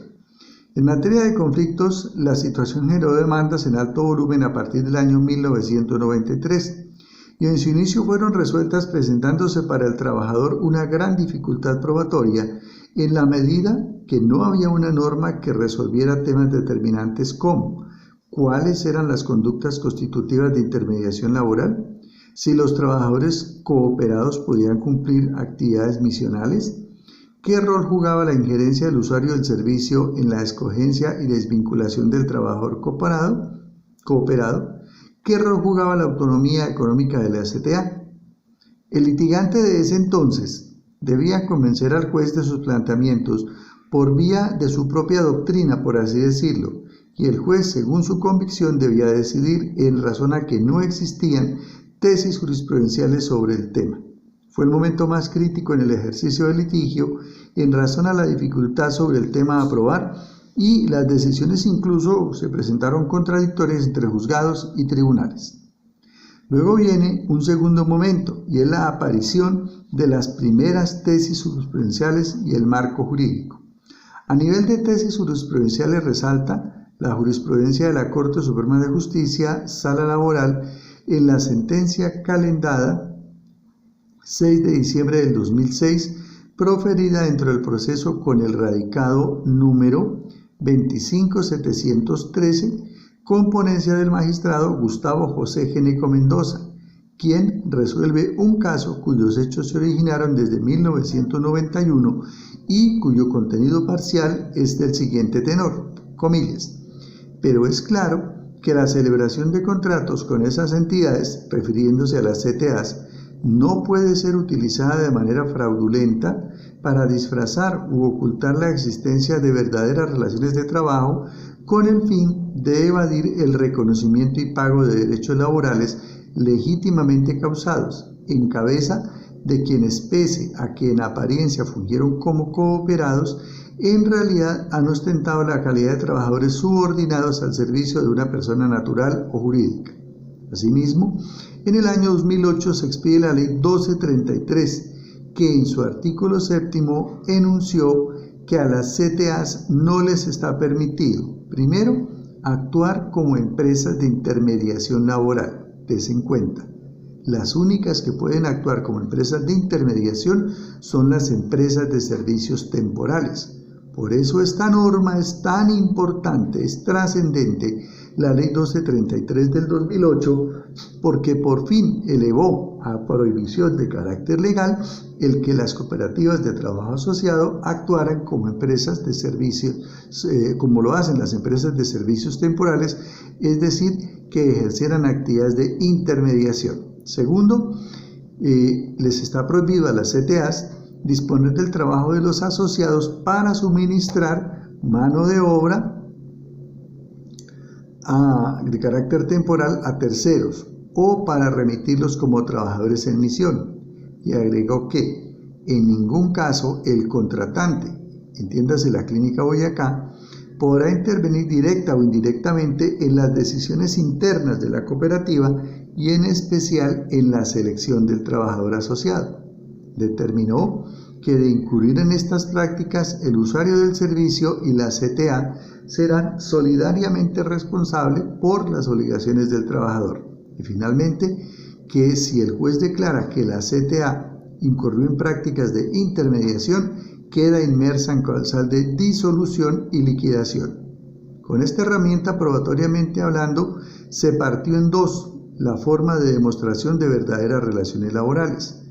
En materia de conflictos, la situación generó demandas en alto volumen a partir del año 1993 y en su inicio fueron resueltas presentándose para el trabajador una gran dificultad probatoria en la medida que no había una norma que resolviera temas determinantes como cuáles eran las conductas constitutivas de intermediación laboral, si los trabajadores cooperados podían cumplir actividades misionales, qué rol jugaba la injerencia del usuario del servicio en la escogencia y desvinculación del trabajador cooperado, qué rol jugaba la autonomía económica de la CTA. El litigante de ese entonces debía convencer al juez de sus planteamientos por vía de su propia doctrina, por así decirlo, y el juez, según su convicción, debía decidir en razón a que no existían tesis jurisprudenciales sobre el tema. Fue el momento más crítico en el ejercicio del litigio en razón a la dificultad sobre el tema a aprobar, y las decisiones incluso se presentaron contradictorias entre juzgados y tribunales. Luego viene un segundo momento, y es la aparición de las primeras tesis jurisprudenciales y el marco jurídico. A nivel de tesis jurisprudenciales resalta la jurisprudencia de la Corte Suprema de Justicia, Sala Laboral, en la sentencia calendada 6 de diciembre del 2006, proferida dentro del proceso con el radicado número 25713, con ponencia del magistrado Gustavo José Geneco Mendoza, quien resuelve un caso cuyos hechos se originaron desde 1991 y cuyo contenido parcial es del siguiente tenor, comillas: pero es claro que la celebración de contratos con esas entidades, refiriéndose a las CTAs, no puede ser utilizada de manera fraudulenta para disfrazar u ocultar la existencia de verdaderas relaciones de trabajo con el fin de evadir el reconocimiento y pago de derechos laborales legítimamente causados, en cabeza de quienes, pese a que en apariencia fungieron como cooperados, en realidad han ostentado la calidad de trabajadores subordinados al servicio de una persona natural o jurídica. Asimismo, en el año 2008 se expide la Ley 1233, que en su artículo 7º enunció que a las CTAs no les está permitido, primero, actuar como empresas de intermediación laboral. Des en cuenta, las únicas que pueden actuar como empresas de intermediación son las empresas de servicios temporales. Por eso esta norma es tan importante, es trascendente, la Ley 1233 del 2008, porque por fin elevó a prohibición de carácter legal el que las cooperativas de trabajo asociado actuaran como empresas de servicios, como lo hacen las empresas de servicios temporales, es decir, que ejercieran actividades de intermediación. Segundo, les está prohibido a las CTAs disponer del trabajo de los asociados para suministrar mano de obra de carácter temporal a terceros o para remitirlos como trabajadores en misión. Y agregó que en ningún caso el contratante, entiéndase la Clínica Boyacá, podrá intervenir directa o indirectamente en las decisiones internas de la cooperativa y en especial en la selección del trabajador asociado. Determinó que de incurrir en estas prácticas el usuario del servicio y la CTA serán solidariamente responsables por las obligaciones del trabajador. Y finalmente, que si el juez declara que la CTA incurrió en prácticas de intermediación, queda inmersa en causal de disolución y liquidación. Con esta herramienta, probatoriamente hablando, se partió en dos la forma de demostración de verdaderas relaciones laborales.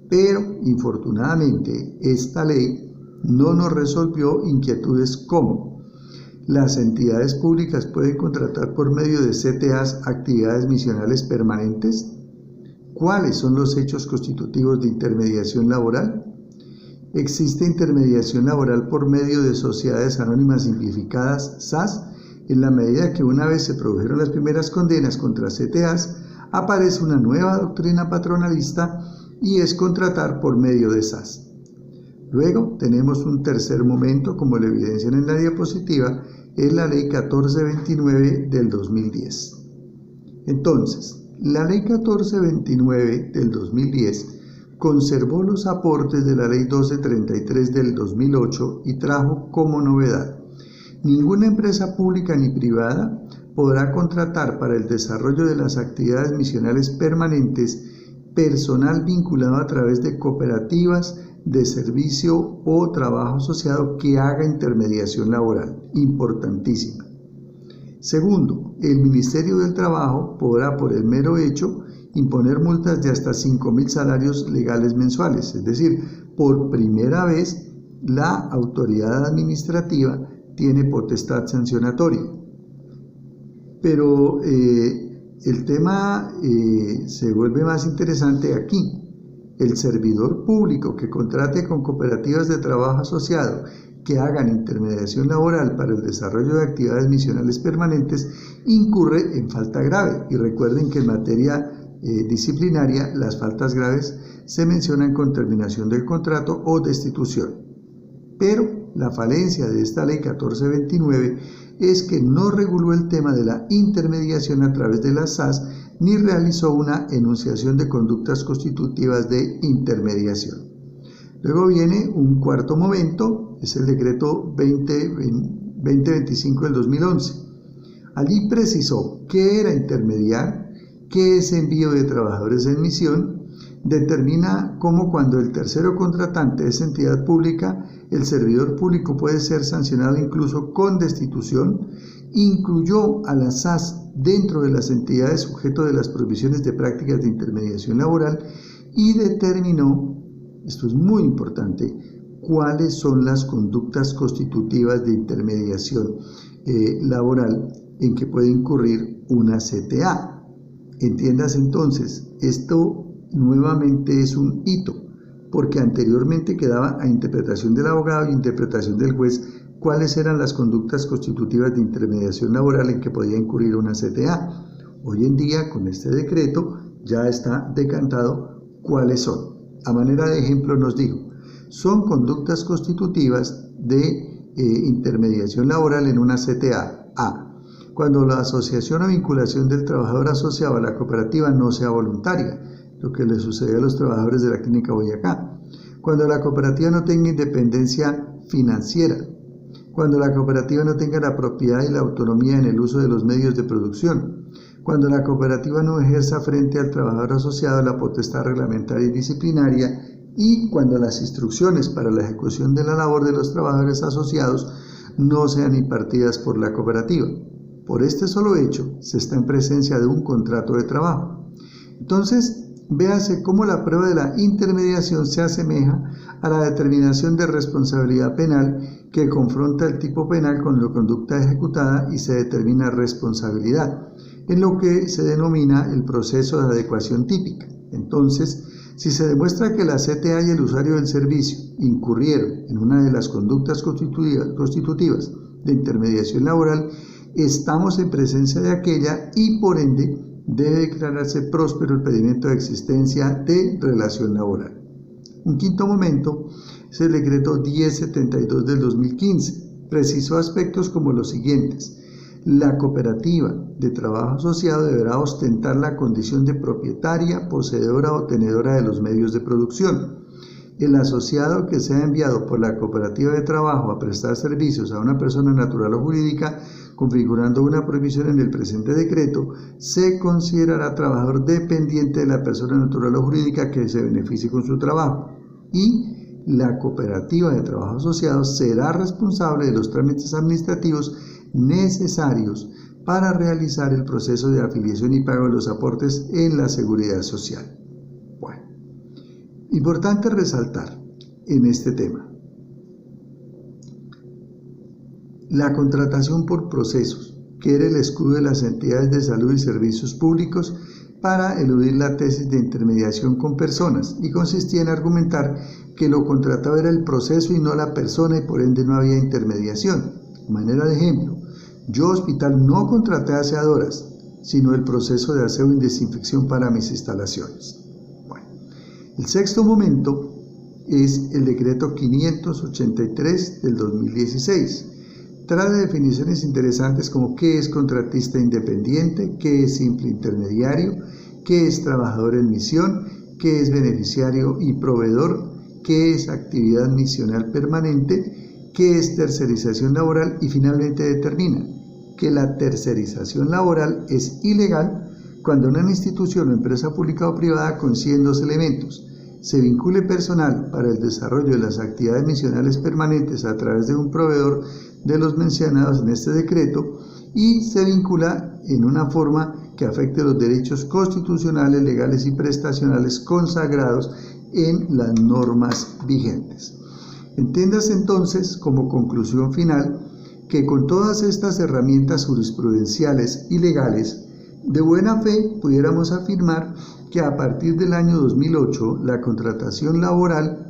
Pero, infortunadamente, esta ley no nos resolvió inquietudes como: las entidades públicas pueden contratar por medio de CTAs actividades misionales permanentes. ¿Cuáles son los hechos constitutivos de intermediación laboral? ¿Existe intermediación laboral por medio de sociedades anónimas simplificadas, SAS? En la medida que una vez se produjeron las primeras condenas contra CTAs, aparece una nueva doctrina patronalista y es contratar por medio de SAS. Luego tenemos un tercer momento, como lo evidencian en la diapositiva, es la Ley 1429 del 2010. Entonces, la Ley 1429 del 2010 conservó los aportes de la Ley 1233 del 2008 y trajo como novedad: ninguna empresa pública ni privada podrá contratar para el desarrollo de las actividades misionales permanentes personal vinculado a través de cooperativas de servicio o trabajo asociado que haga intermediación laboral. Importantísima. Segundo, el Ministerio del Trabajo podrá, por el mero hecho, imponer multas de hasta 5.000 salarios legales mensuales. Es decir, por primera vez la autoridad administrativa tiene potestad sancionatoria. Pero el tema se vuelve más interesante aquí. El servidor público que contrate con cooperativas de trabajo asociado que hagan intermediación laboral para el desarrollo de actividades misionales permanentes incurre en falta grave. Y recuerden que en materia disciplinaria, las faltas graves se mencionan con terminación del contrato o destitución. Pero la falencia de esta ley 1429 es que no reguló el tema de la intermediación a través de las SAS ni realizó una enunciación de conductas constitutivas de intermediación. Luego viene un cuarto momento, es el decreto 2025 del 2011. Allí precisó qué era intermediar, qué es envío de trabajadores en misión, determina cómo cuando el tercero contratante es entidad pública, el servidor público puede ser sancionado incluso con destitución, incluyó a las SAS dentro de las entidades sujeto de las prohibiciones de prácticas de intermediación laboral y determinó, esto es muy importante, cuáles son las conductas constitutivas de intermediación laboral en que puede incurrir una CTA. Entiendas entonces, esto nuevamente es un hito, porque anteriormente quedaba a interpretación del abogado y interpretación del juez cuáles eran las conductas constitutivas de intermediación laboral en que podía incurrir una CTA. Hoy en día, con este decreto, ya está decantado cuáles son. A manera de ejemplo nos dijo, son conductas constitutivas de intermediación laboral en una CTA. A. Cuando la asociación o vinculación del trabajador asociado a la cooperativa no sea voluntaria, lo que le sucedió a los trabajadores de la Clínica Boyacá. Cuando la cooperativa no tenga independencia financiera. Cuando la cooperativa no tenga la propiedad y la autonomía en el uso de los medios de producción. Cuando la cooperativa no ejerza frente al trabajador asociado la potestad reglamentaria y disciplinaria. Y cuando las instrucciones para la ejecución de la labor de los trabajadores asociados no sean impartidas por la cooperativa. Por este solo hecho, se está en presencia de un contrato de trabajo. Entonces, véase cómo la prueba de la intermediación se asemeja a la determinación de responsabilidad penal que confronta el tipo penal con la conducta ejecutada y se determina responsabilidad, en lo que se denomina el proceso de adecuación típica. Entonces, si se demuestra que la CTA y el usuario del servicio incurrieron en una de las conductas constitutivas de intermediación laboral, estamos en presencia de aquella y por ende debe declararse próspero el pedimento de existencia de relación laboral. Un quinto momento es el decreto 1072 del 2015. Precisó aspectos como los siguientes. La cooperativa de trabajo asociado deberá ostentar la condición de propietaria, poseedora o tenedora de los medios de producción. El asociado que sea enviado por la cooperativa de trabajo a prestar servicios a una persona natural o jurídica, configurando una prohibición en el presente decreto, se considerará trabajador dependiente de la persona natural o jurídica que se beneficie con su trabajo. Y la cooperativa de trabajo asociado será responsable de los trámites administrativos necesarios para realizar el proceso de afiliación y pago de los aportes en la seguridad social. Bueno, importante resaltar en este tema la contratación por procesos, que era el escudo de las entidades de salud y servicios públicos para eludir la tesis de intermediación con personas y consistía en argumentar que lo contratado era el proceso y no la persona y por ende no había intermediación. De manera de ejemplo, yo hospital no contraté aseadoras, sino el proceso de aseo y desinfección para mis instalaciones. Bueno, el sexto momento es el decreto 583 del 2016. Trae definiciones interesantes como qué es contratista independiente, qué es simple intermediario, qué es trabajador en misión, qué es beneficiario y proveedor, qué es actividad misional permanente, qué es tercerización laboral y finalmente determina que la tercerización laboral es ilegal cuando una institución o empresa pública o privada coincide en dos elementos: se vincule personal para el desarrollo de las actividades misionales permanentes a través de un proveedor de los mencionados en este decreto y se vincula en una forma que afecte los derechos constitucionales, legales y prestacionales consagrados en las normas vigentes. Entiéndase entonces, como conclusión final, que con todas estas herramientas jurisprudenciales y legales, de buena fe pudiéramos afirmar que a partir del año 2008 la contratación laboral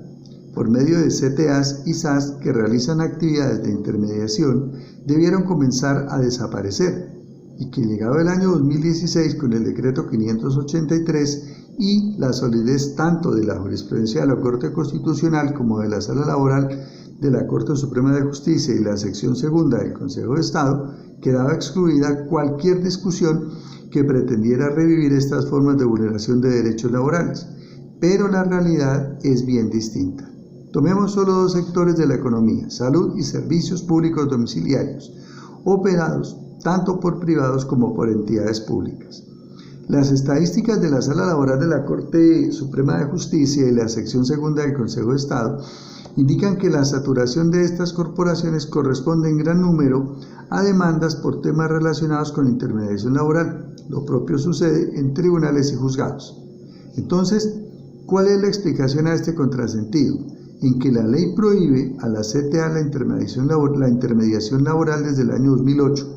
por medio de CTAs y SAS que realizan actividades de intermediación debieron comenzar a desaparecer. y que llegado el año 2016 con el decreto 583 y la solidez tanto de la jurisprudencia de la Corte Constitucional como de la Sala Laboral de la Corte Suprema de Justicia y la sección segunda del Consejo de Estado, quedaba excluida cualquier discusión que pretendiera revivir estas formas de vulneración de derechos laborales. Pero la realidad es bien distinta. Tomemos solo dos sectores de la economía, salud y servicios públicos domiciliarios, operados tanto por privados como por entidades públicas. Las estadísticas de la Sala Laboral de la Corte Suprema de Justicia y la sección segunda del Consejo de Estado indican que la saturación de estas corporaciones corresponde en gran número a demandas por temas relacionados con intermediación laboral. Lo propio sucede en tribunales y juzgados. Entonces, ¿cuál es la explicación a este contrasentido? En que la ley prohíbe a la CTA la intermediación laboral desde el año 2008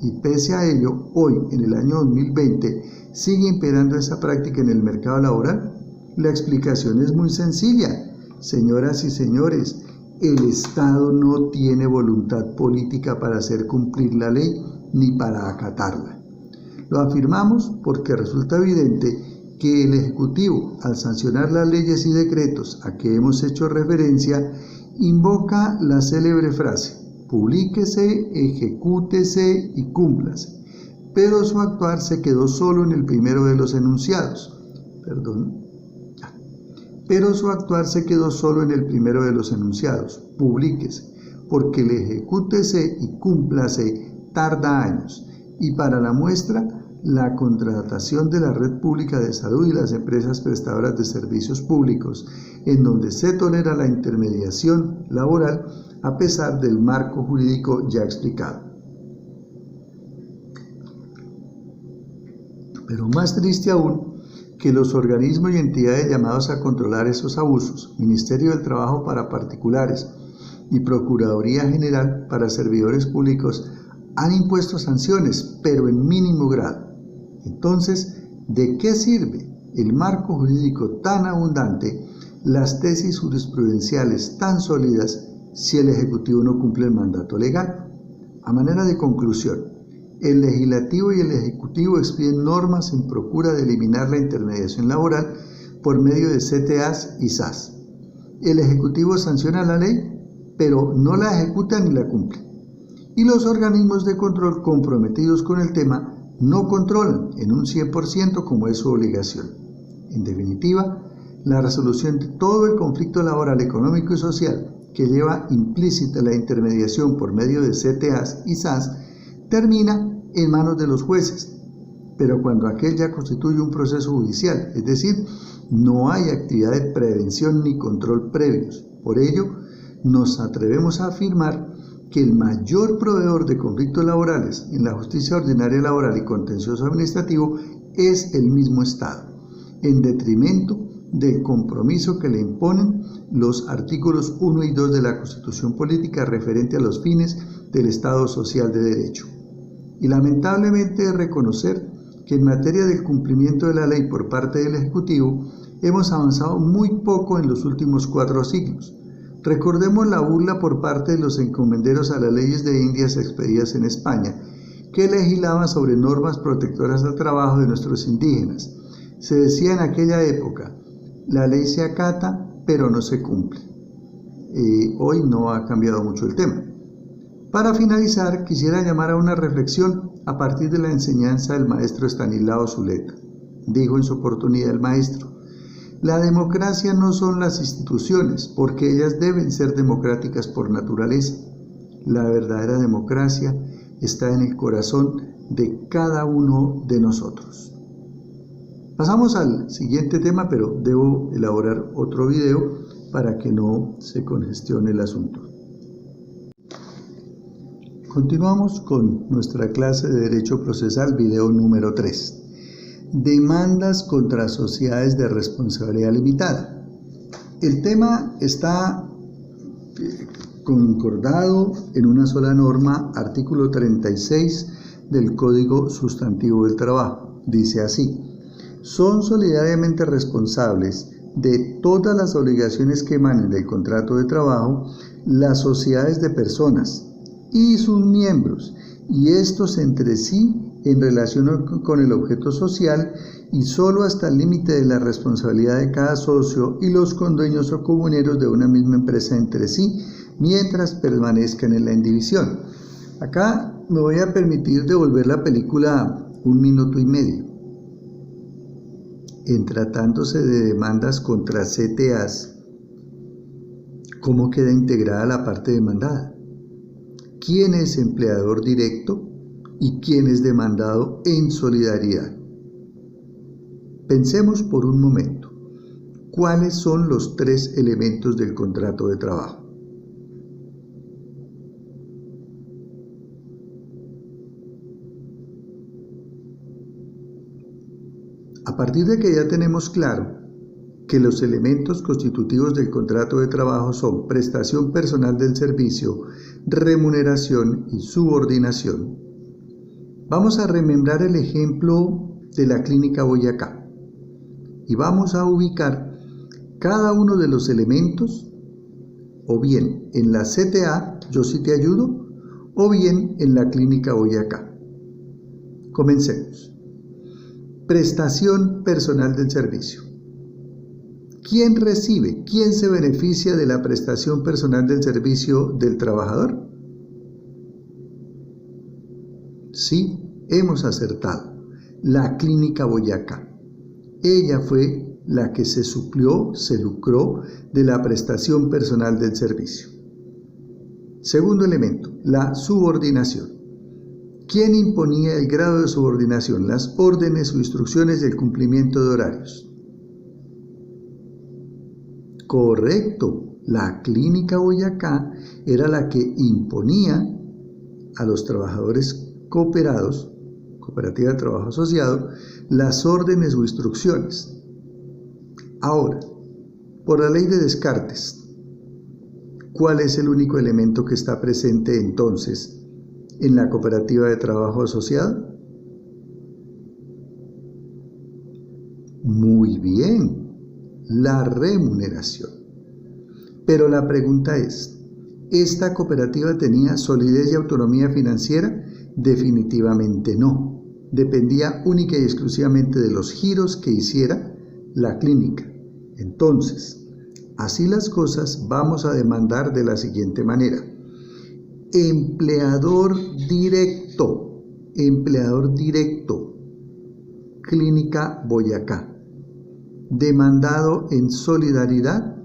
y pese a ello, hoy, en el año 2020, sigue imperando esa práctica en el mercado laboral. La explicación es muy sencilla. Señoras y señores, el Estado no tiene voluntad política para hacer cumplir la ley ni para acatarla. Lo afirmamos porque resulta evidente que el Ejecutivo, al sancionar las leyes y decretos a que hemos hecho referencia, invoca la célebre frase: publíquese, ejecútese y cúmplase. Pero su actuar se quedó solo en el primero de los enunciados. Publíquese, porque el ejecútese y cúmplase tarda años. Y para la muestra, la contratación de la red pública de salud y las empresas prestadoras de servicios públicos, en donde se tolera la intermediación laboral a pesar del marco jurídico ya explicado. Pero más triste aún, que los organismos y entidades llamados a controlar esos abusos, Ministerio del Trabajo para particulares y Procuraduría General para servidores públicos, han impuesto sanciones, pero en mínimo grado. Entonces, ¿de qué sirve el marco jurídico tan abundante, las tesis jurisprudenciales tan sólidas, si el Ejecutivo no cumple el mandato legal? A manera de conclusión, el Legislativo y el Ejecutivo expiden normas en procura de eliminar la intermediación laboral por medio de CTAs y SAS. El Ejecutivo sanciona la ley, pero no la ejecuta ni la cumple. Y los organismos de control comprometidos con el tema no controlan en un 100% como es su obligación. En definitiva, la resolución de todo el conflicto laboral, económico y social que lleva implícita la intermediación por medio de CTAs y SAS termina en manos de los jueces, pero cuando aquel ya constituye un proceso judicial, es decir, no hay actividad de prevención ni control previos. Por ello, nos atrevemos a afirmar que el mayor proveedor de conflictos laborales en la justicia ordinaria laboral y contencioso administrativo es el mismo Estado, en detrimento del compromiso que le imponen los artículos 1 y 2 de la Constitución Política referente a los fines del Estado Social de Derecho. Y lamentablemente es reconocer que en materia del cumplimiento de la ley por parte del Ejecutivo hemos avanzado muy poco en los últimos 4 siglos. Recordemos la burla por parte de los encomenderos a las leyes de Indias expedidas en España, que legislaban sobre normas protectoras al trabajo de nuestros indígenas. Se decía en aquella época: la ley se acata, pero no se cumple. Hoy no ha cambiado mucho el tema. Para finalizar, quisiera llamar a una reflexión a partir de la enseñanza del maestro Estanislao Zuleta. Dijo en su oportunidad el maestro: la democracia no son las instituciones, porque ellas deben ser democráticas por naturaleza. La verdadera democracia está en el corazón de cada uno de nosotros. Pasamos al siguiente tema, pero debo elaborar otro video para que no se congestione el asunto. Continuamos con nuestra clase de Derecho Procesal, video número 3. Demandas contra sociedades de responsabilidad limitada. El tema está concordado en una sola norma, artículo 36 del Código Sustantivo del Trabajo. Dice así: son solidariamente responsables de todas las obligaciones que emanen del contrato de trabajo las sociedades de personas y sus miembros, y estos entre sí en relación con el objeto social y solo hasta el límite de la responsabilidad de cada socio y los condueños o comuneros de una misma empresa entre sí, mientras permanezcan en la indivisión. Acá me voy a permitir devolver la película 1 minuto y medio. En tratándose de demandas contra CTAs, ¿cómo queda integrada la parte demandada? ¿Quién es empleador directo y quién es demandado en solidaridad? Pensemos por un momento, ¿cuáles son los 3 elementos del contrato de trabajo? A partir de que ya tenemos claro que los elementos constitutivos del contrato de trabajo son prestación personal del servicio, remuneración y subordinación, vamos a remembrar el ejemplo de la Clínica Boyacá y vamos a ubicar cada uno de los elementos o bien en la CTA, Yo Sí Te Ayudo, o bien en la Clínica Boyacá. Comencemos. Prestación personal del servicio. ¿Quién recibe, quién se beneficia de la prestación personal del servicio del trabajador? Sí, hemos acertado. La Clínica Boyacá. Ella fue la que se lucró de la prestación personal del servicio. Segundo elemento, la subordinación. ¿Quién imponía el grado de subordinación? Las órdenes o instrucciones y el cumplimiento de horarios. Correcto, la Clínica Boyacá era la que imponía a los trabajadores cooperados, Cooperativa de Trabajo Asociado, las órdenes o instrucciones. Ahora, por la ley de Descartes, ¿cuál es el único elemento que está presente entonces en la Cooperativa de Trabajo Asociado? Muy bien, la remuneración. Pero la pregunta es, ¿esta cooperativa tenía solidez y autonomía financiera? Definitivamente no. Dependía única y exclusivamente de los giros que hiciera la clínica. Entonces, así las cosas, vamos a demandar de la siguiente manera. Empleador directo, Clínica Boyacá, demandado en solidaridad,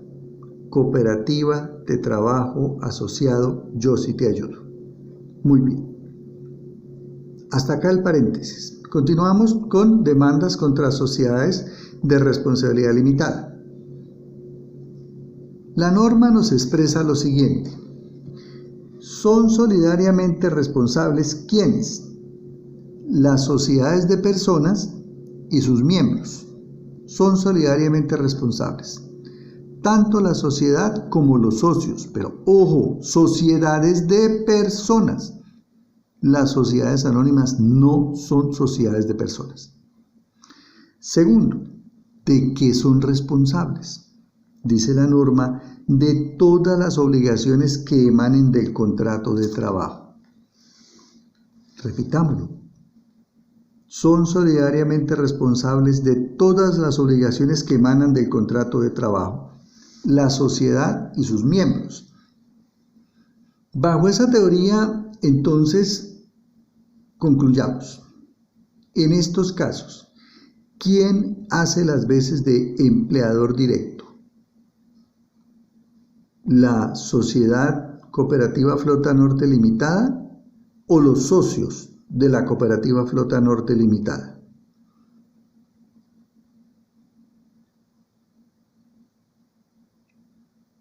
Cooperativa de Trabajo Asociado, Yo Sí Te Ayudo. Muy bien. Hasta acá el paréntesis. Continuamos con demandas contra sociedades de responsabilidad limitada. La norma nos expresa lo siguiente. Son solidariamente responsables ¿quiénes? Las sociedades de personas y sus miembros. Son solidariamente responsables. Tanto la sociedad como los socios, pero ojo, sociedades de personas. Las sociedades anónimas no son sociedades de personas. Segundo, ¿de qué son responsables? Dice la norma, de todas las obligaciones que emanen del contrato de trabajo. Repitámoslo. Son solidariamente responsables de todas las obligaciones que emanan del contrato de trabajo, la sociedad y sus miembros. Bajo esa teoría, entonces, concluyamos. En estos casos, ¿quién hace las veces de empleador directo? ¿La Sociedad Cooperativa Flota Norte Limitada o los socios de la Cooperativa Flota Norte Limitada?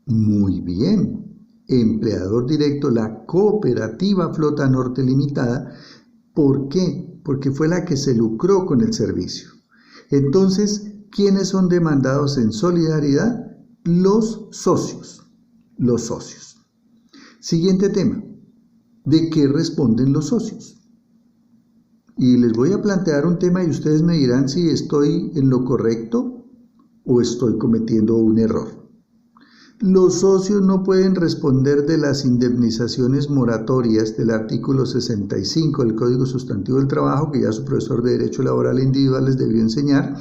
Muy bien, empleador directo, la Cooperativa Flota Norte Limitada. ¿Por qué? Porque fue la que se lucró con el servicio. Entonces, ¿quiénes son demandados en solidaridad? Los socios. Los socios. Siguiente tema. ¿De qué responden los socios? Y les voy a plantear un tema y ustedes me dirán si estoy en lo correcto o estoy cometiendo un error. Los socios no pueden responder de las indemnizaciones moratorias del artículo 65 del Código Sustantivo del Trabajo, que ya su profesor de Derecho Laboral Individual les debió enseñar,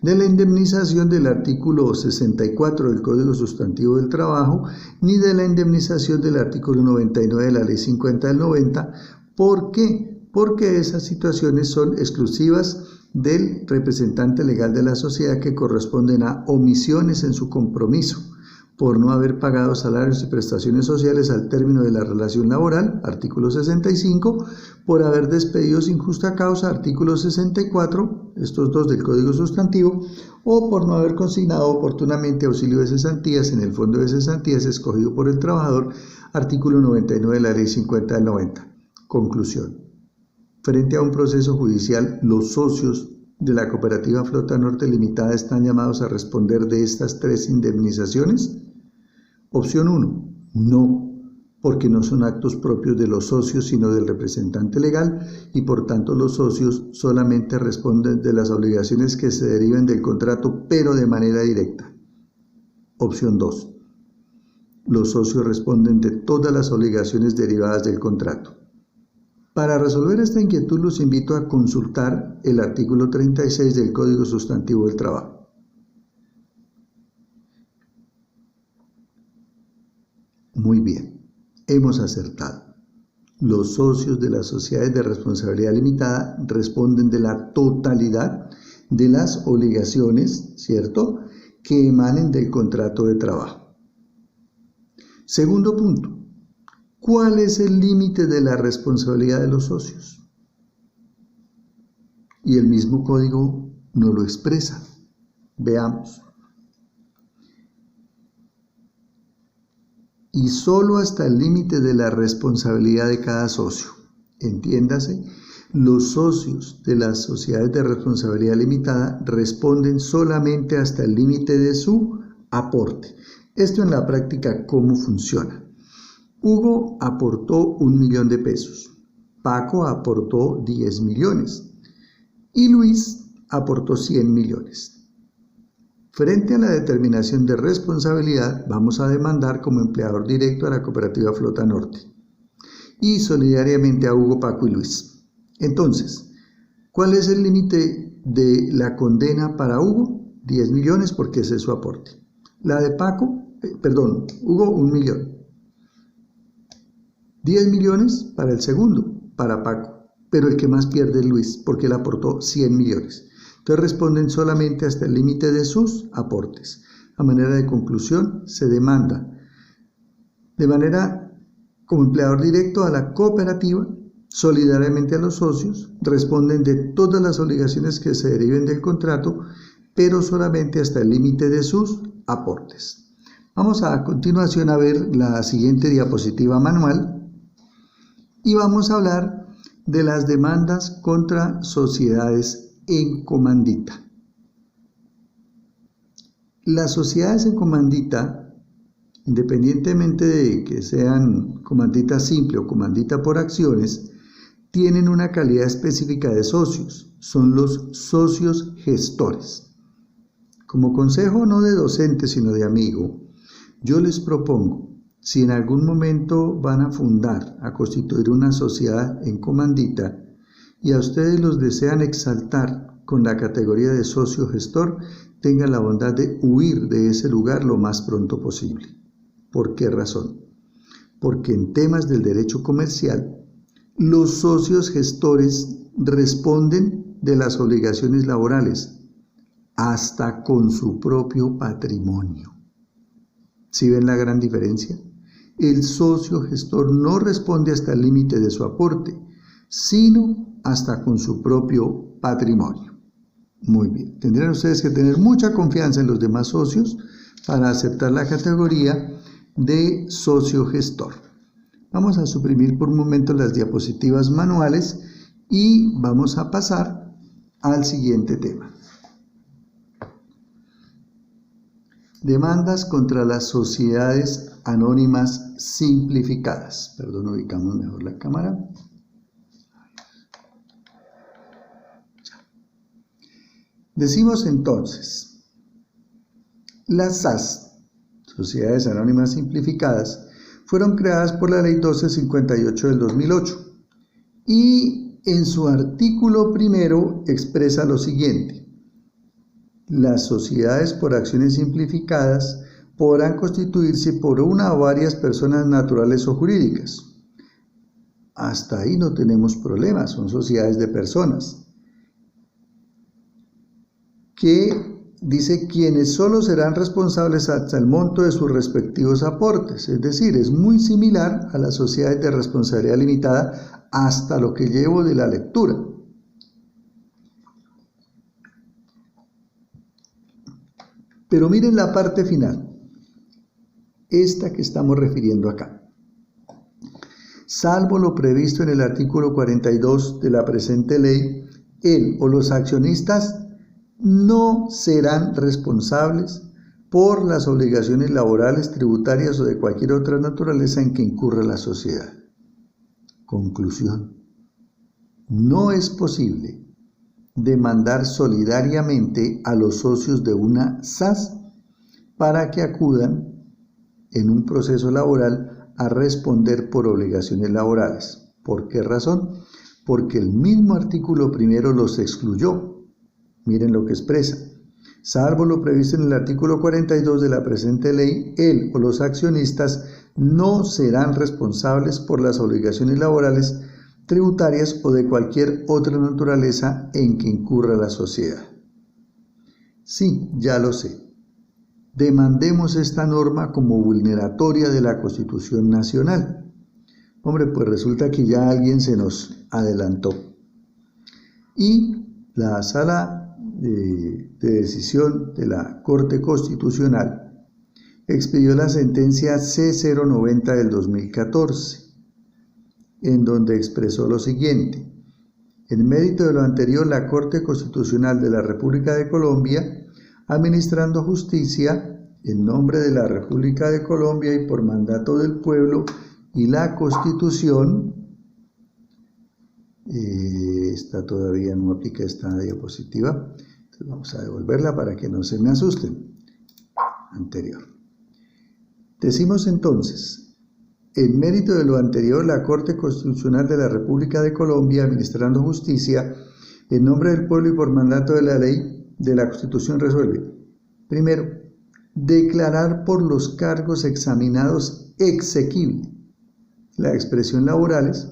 de la indemnización del artículo 64 del Código Sustantivo del Trabajo, ni de la indemnización del artículo 99 de la Ley 50 del 90. ¿Por qué? Porque esas situaciones son exclusivas del representante legal de la sociedad, que corresponden a omisiones en su compromiso por no haber pagado salarios y prestaciones sociales al término de la relación laboral, artículo 65, por haber despedido sin justa causa, artículo 64, estos dos del Código Sustantivo, o por no haber consignado oportunamente auxilio de cesantías en el fondo de cesantías escogido por el trabajador, artículo 99 de la Ley 50 del 90. Conclusión. Frente a un proceso judicial, los socios de la Cooperativa Flota Norte Limitada están llamados a responder de estas tres indemnizaciones. Opción 1, no, porque no son actos propios de los socios, sino del representante legal, y por tanto los socios solamente responden de las obligaciones que se deriven del contrato, pero de manera directa. Opción 2, los socios responden de todas las obligaciones derivadas del contrato. Para resolver esta inquietud los invito a consultar el artículo 36 del Código Sustantivo del Trabajo. Muy bien, hemos acertado. Los socios de las sociedades de responsabilidad limitada responden de la totalidad de las obligaciones, ¿cierto?, que emanen del contrato de trabajo. Segundo punto, ¿cuál es el límite de la responsabilidad de los socios? Y el mismo código nos lo expresa. Veamos. Y solo hasta el límite de la responsabilidad de cada socio. Entiéndase, los socios de las sociedades de responsabilidad limitada responden solamente hasta el límite de su aporte. Esto en la práctica, ¿cómo funciona? Hugo aportó 1 millón de pesos, Paco aportó 10 millones y Luis aportó 100 millones. Frente a la determinación de responsabilidad, vamos a demandar como empleador directo a la Cooperativa Flota Norte y solidariamente a Hugo, Paco y Luis. Entonces, ¿cuál es el límite de la condena para Hugo? 10 millones porque ese es su aporte. La de Hugo 1 millón. 10 millones para el segundo, para Paco, pero el que más pierde es Luis porque él aportó 100 millones. Entonces responden solamente hasta el límite de sus aportes. A manera de conclusión, se demanda de manera como empleador directo a la cooperativa, solidariamente a los socios, responden de todas las obligaciones que se deriven del contrato, pero solamente hasta el límite de sus aportes. Vamos a continuación a ver la siguiente diapositiva manual y vamos a hablar de las demandas contra sociedades en comandita. Las sociedades en comandita, independientemente de que sean comandita simple o comandita por acciones, tienen una calidad específica de socios, son los socios gestores. Como consejo no de docente sino de amigo, yo les propongo, si en algún momento van a fundar, a constituir una sociedad en comandita, y a ustedes los desean exaltar con la categoría de socio gestor, tengan la bondad de huir de ese lugar lo más pronto posible. ¿Por qué razón? Porque en temas del derecho comercial, los socios gestores responden de las obligaciones laborales hasta con su propio patrimonio. ¿Sí ven la gran diferencia? El socio gestor no responde hasta el límite de su aporte, sino hasta con su propio patrimonio. Muy bien, tendrán ustedes que tener mucha confianza en los demás socios para aceptar la categoría de socio gestor. Vamos a suprimir por un momento las diapositivas manuales y vamos a pasar al siguiente tema. Demandas contra las sociedades anónimas simplificadas. Perdón, ubicamos mejor la cámara. Decimos entonces, las SAS sociedades anónimas simplificadas, fueron creadas por la Ley 1258 del 2008 y en su artículo primero expresa lo siguiente: las sociedades por acciones simplificadas podrán constituirse por una o varias personas naturales o jurídicas. Hasta ahí no tenemos problemas, son sociedades de personas. Que dice quienes solo serán responsables hasta el monto de sus respectivos aportes, es decir, es muy similar a las sociedades de responsabilidad limitada hasta lo que llevo de la lectura. Pero miren la parte final, esta que estamos refiriendo acá. Salvo lo previsto en el artículo 42 de la presente ley, él o los accionistas no serán responsables por las obligaciones laborales, tributarias o de cualquier otra naturaleza en que incurra la sociedad. Conclusión: no es posible demandar solidariamente a los socios de una SAS para que acudan en un proceso laboral a responder por obligaciones laborales. ¿Por qué razón? Porque el mismo artículo primero los excluyó. Miren lo que expresa: salvo lo previsto en el artículo 42 de la presente ley, él o los accionistas no serán responsables por las obligaciones laborales, tributarias o de cualquier otra naturaleza en que incurra la sociedad. Sí, ya lo sé. Demandemos esta norma como vulneratoria de la Constitución Nacional. Hombre, pues resulta que ya alguien se nos adelantó. Y la Sala de Decisión de la Corte Constitucional expidió la sentencia C090 del 2014, en donde expresó lo siguiente: en mérito de lo anterior, la Corte Constitucional de la República de Colombia, administrando justicia en nombre de la República de Colombia y por mandato del pueblo y la Constitución, esta todavía no aplica esta diapositiva, entonces vamos a devolverla para que no se me asusten. Anterior. Decimos entonces: en mérito de lo anterior, la Corte Constitucional de la República de Colombia, administrando justicia en nombre del pueblo y por mandato de la ley de la Constitución, resuelve: primero, declarar por los cargos examinados exequible la expresión laborales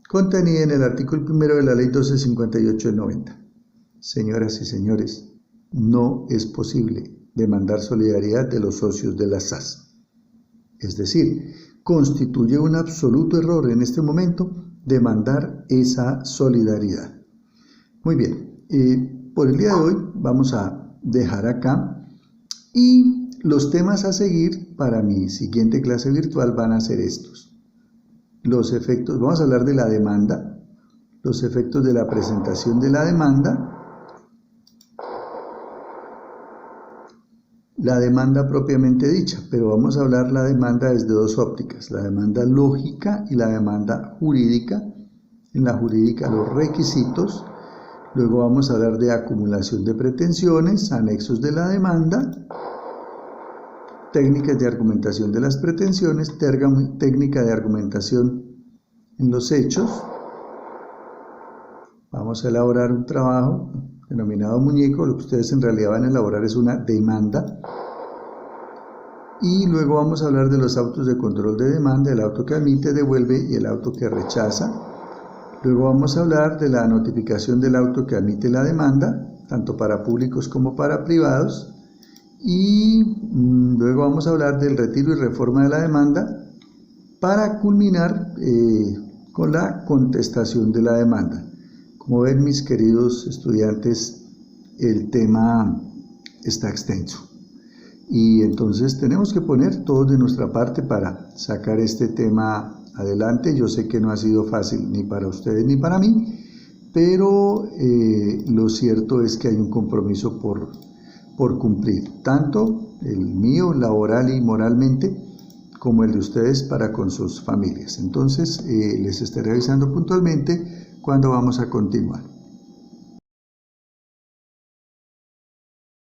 contenida en el artículo primero de la ley 1258 del 90. Señoras y señores, no es posible demandar solidaridad de los socios de la SAS. Es decir, constituye un absoluto error en este momento demandar esa solidaridad. Muy bien, por el día de hoy vamos a dejar acá, y los temas a seguir para mi siguiente clase virtual van a ser estos: los efectos, vamos a hablar de la demanda, los efectos de la presentación de la demanda propiamente dicha, pero vamos a hablar la demanda desde dos ópticas: la demanda lógica y la demanda jurídica. En la jurídica, los requisitos. Luego vamos a hablar de acumulación de pretensiones, anexos de la demanda, técnicas de argumentación de las pretensiones, técnica de argumentación en los hechos. Vamos a elaborar un trabajo denominado muñeco. Lo que ustedes en realidad van a elaborar es una demanda. Y luego vamos a hablar de los autos de control de demanda: el auto que admite, devuelve y el auto que rechaza. Luego vamos a hablar de la notificación del auto que admite la demanda, tanto para públicos como para privados. Y luego vamos a hablar del retiro y reforma de la demanda, para culminar con la contestación de la demanda. Como ven, mis queridos estudiantes, el tema está extenso. Y entonces tenemos que poner todo de nuestra parte para sacar este tema adelante. Yo sé que no ha sido fácil ni para ustedes ni para mí, pero lo cierto es que hay un compromiso por cumplir, tanto el mío laboral y moralmente, como el de ustedes para con sus familias. Entonces les estaré avisando puntualmente cuando vamos a continuar.